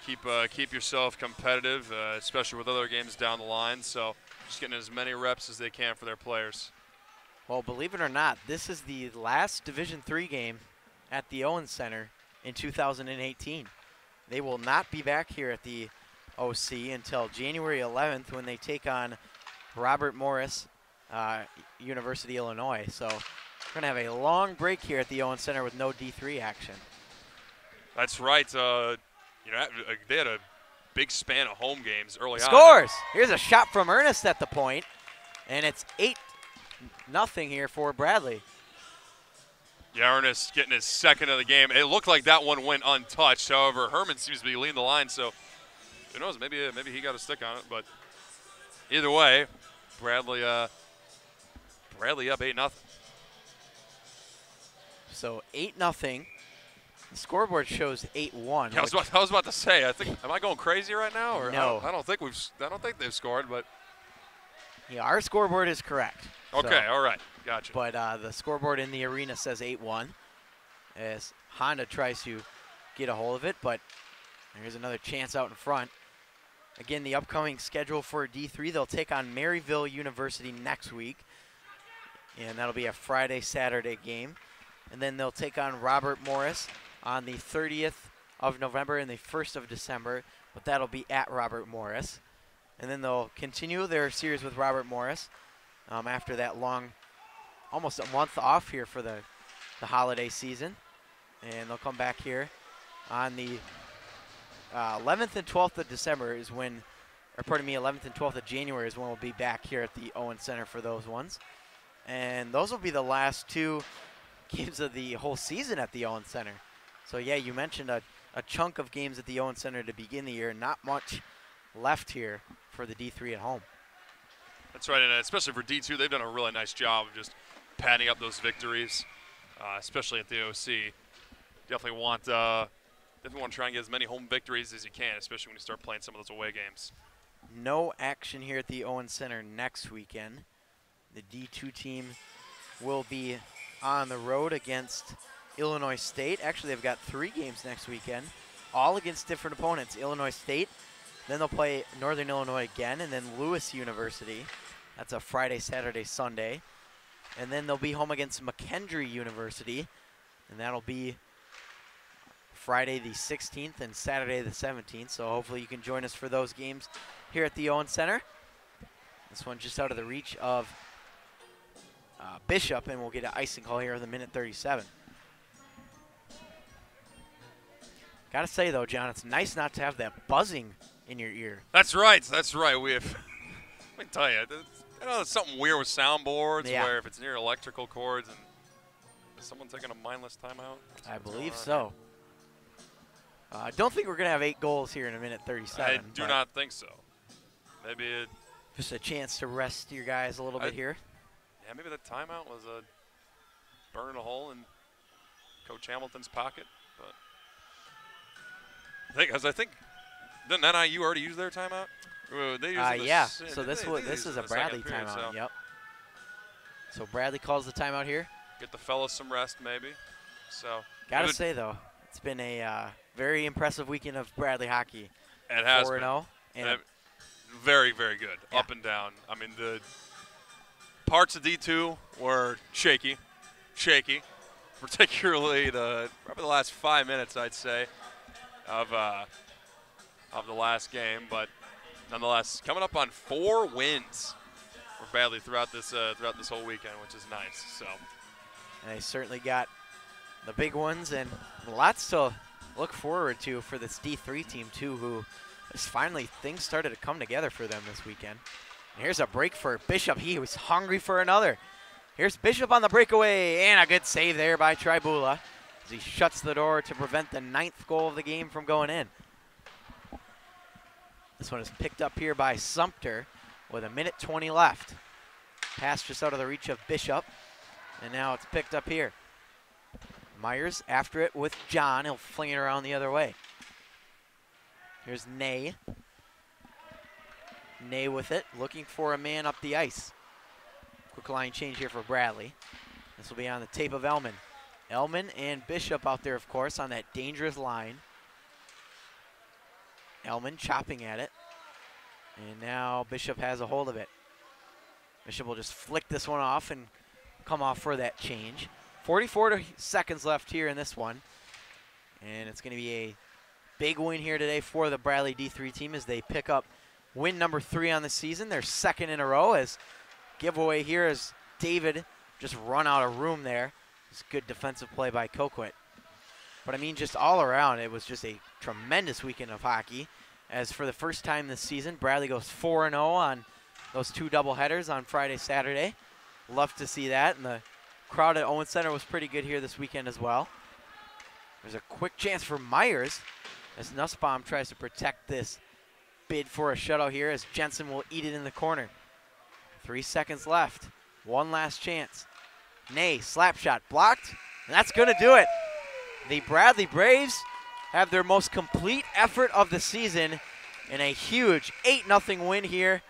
keep yourself competitive, especially with other games down the line. So just getting as many reps as they can for their players. Well, believe it or not, this is the last Division III game at the Owens Center in 2018. They will not be back here at the OC until January 11th when they take on Robert Morris, University, Illinois. So we're going to have a long break here at the Owens Center with no D3 action. That's right. They had a big span of home games early on. Scores! Here's a shot from Ernest at the point, and it's 8-0 here for Bradley. Yeah, Ernest getting his second of the game. It looked like that one went untouched. However, Herman seems to be leading the line, so who knows? Maybe he got a stick on it. But either way, Bradley up 8-0. So 8-0. The scoreboard shows 8-1. Yeah, I was about to say. Am I going crazy right now? Or no. I don't think they've scored, but yeah, our scoreboard is correct. Okay, all right, gotcha. But the scoreboard in the arena says 8-1 as Honda tries to get a hold of it, but there's another chance out in front. Again, the upcoming schedule for D3, they'll take on Maryville University next week, and that'll be a Friday, Saturday game. And then they'll take on Robert Morris on the 30th of November and the 1st of December, but that'll be at Robert Morris. And then they'll continue their series with Robert Morris after that long, almost a month off here for the holiday season. And they'll come back here on the 11th and 12th of December is when, or pardon me, 11th and 12th of January is when we'll be back here at the Owens Center for those ones. And those will be the last two games of the whole season at the Owens Center. So yeah, you mentioned a chunk of games at the Owens Center to begin the year. Not much left here for the D3 at home. That's right, and especially for D2, they've done a really nice job of just padding up those victories, especially at the OC. Definitely want to try and get as many home victories as you can, especially when you start playing some of those away games. No action here at the Owens Center next weekend. The D2 team will be on the road against Illinois State. Actually, they've got 3 games next weekend, all against different opponents. Illinois State, then they'll play Northern Illinois again, and then Lewis University. That's a Friday, Saturday, Sunday. And then they'll be home against McKendree University, and that'll be Friday the 16th and Saturday the 17th. So hopefully you can join us for those games here at the Owens Center. This one just out of the reach of Bishop, and we'll get an icing call here in the minute 37. Gotta say though, John, it's nice not to have that buzzing in your ear. That's right. That's right. We have. Let me tell you, there's something weird with soundboards where if it's near electrical cords, and is someone taking a mindless timeout? I believe so. I don't think we're gonna have 8 goals here in a minute 37. I do not think so. Maybe just a chance to rest your guys a little bit here. Yeah, maybe that timeout was burning a hole in Coach Hamilton's pocket, but I think didn't NIU already use their timeout? They used yeah. So this is a Bradley timeout. So. Yep. So Bradley calls the timeout here. Get the fellas some rest, maybe. So gotta say though, it's been a very impressive weekend of Bradley hockey. It has 4-0 and very, very good, up and down. I mean, the parts of D2 were shaky, particularly probably the last 5 minutes, I'd say, of the last game. But nonetheless, coming up on 4 wins for Bradley throughout this whole weekend, which is nice. So they certainly got the big ones and lots to look forward to for this D3 team too, who is finally things started to come together for them this weekend. And here's a break for Bishop. He was hungry for another. Here's Bishop on the breakaway, and a good save there by Tribula as he shuts the door to prevent the 9th goal of the game from going in. This one is picked up here by Sumter with a minute 20 left. Pass just out of the reach of Bishop, and now it's picked up here. Myers after it with John. He'll fling it around the other way. Here's Ney. Ney with it, looking for a man up the ice. Quick line change here for Bradley. This will be on the tape of Elman. Elman and Bishop out there, of course, on that dangerous line. Elman chopping at it. And now Bishop has a hold of it. Bishop will just flick this one off and come off for that change. 44 seconds left here in this one. And it's going to be a big win here today for the Bradley D3 team as they pick up win number 3 on the season. Their second in a row. As giveaway here as David just run out of room there. It's good defensive play by Coquit. But I mean, just all around, it was just a tremendous weekend of hockey. As for the first time this season, Bradley goes 4-0 on those 2 doubleheaders on Friday, Saturday. Love to see that. And the crowd at Owen Center was pretty good here this weekend as well. There's a quick chance for Myers as Nussbaum tries to protect this bid for a shutout here as Jensen will eat it in the corner. 3 seconds left. One last chance. Nay, slap shot blocked, and that's going to do it. The Bradley Braves have their most complete effort of the season in a huge 8-0 win here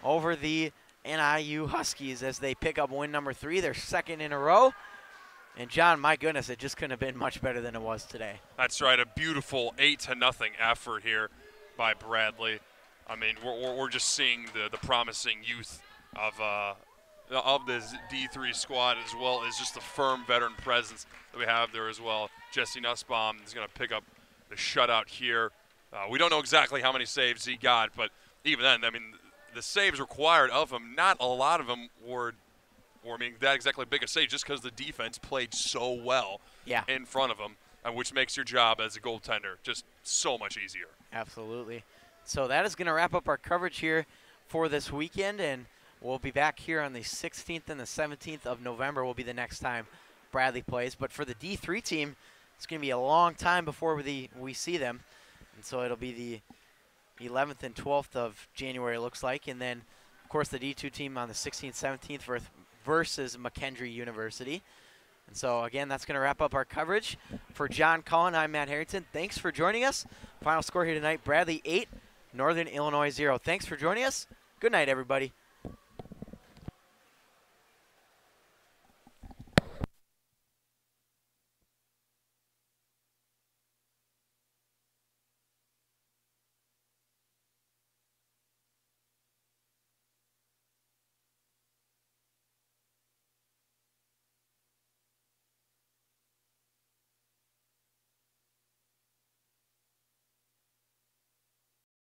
over the NIU Huskies as they pick up win number 3, their second in a row. And John, my goodness, it just couldn't have been much better than it was today. That's right, a beautiful 8-0 effort here by Bradley. I mean, we're just seeing the promising youth of this D3 squad, as well as just the firm veteran presence that we have there as well. Jesse Nussbaum is going to pick up the shutout here. We don't know exactly how many saves he got, but even then, I mean, the saves required of him, not a lot of them were that exactly big a save, just because the defense played so well in front of him, which makes your job as a goaltender just so much easier. Absolutely. So that is going to wrap up our coverage here for this weekend, and we'll be back here on the 16th and the 17th of November will be the next time Bradley plays. But for the D3 team, it's going to be a long time before we see them. And so it'll be the 11th and 12th of January, it looks like. And then, of course, the D2 team on the 16th, 17th versus McKendree University. And so, again, that's going to wrap up our coverage. For John Cullen, I'm Matt Harrington. Thanks for joining us. Final score here tonight, Bradley 8, Northern Illinois 0. Thanks for joining us. Good night, everybody.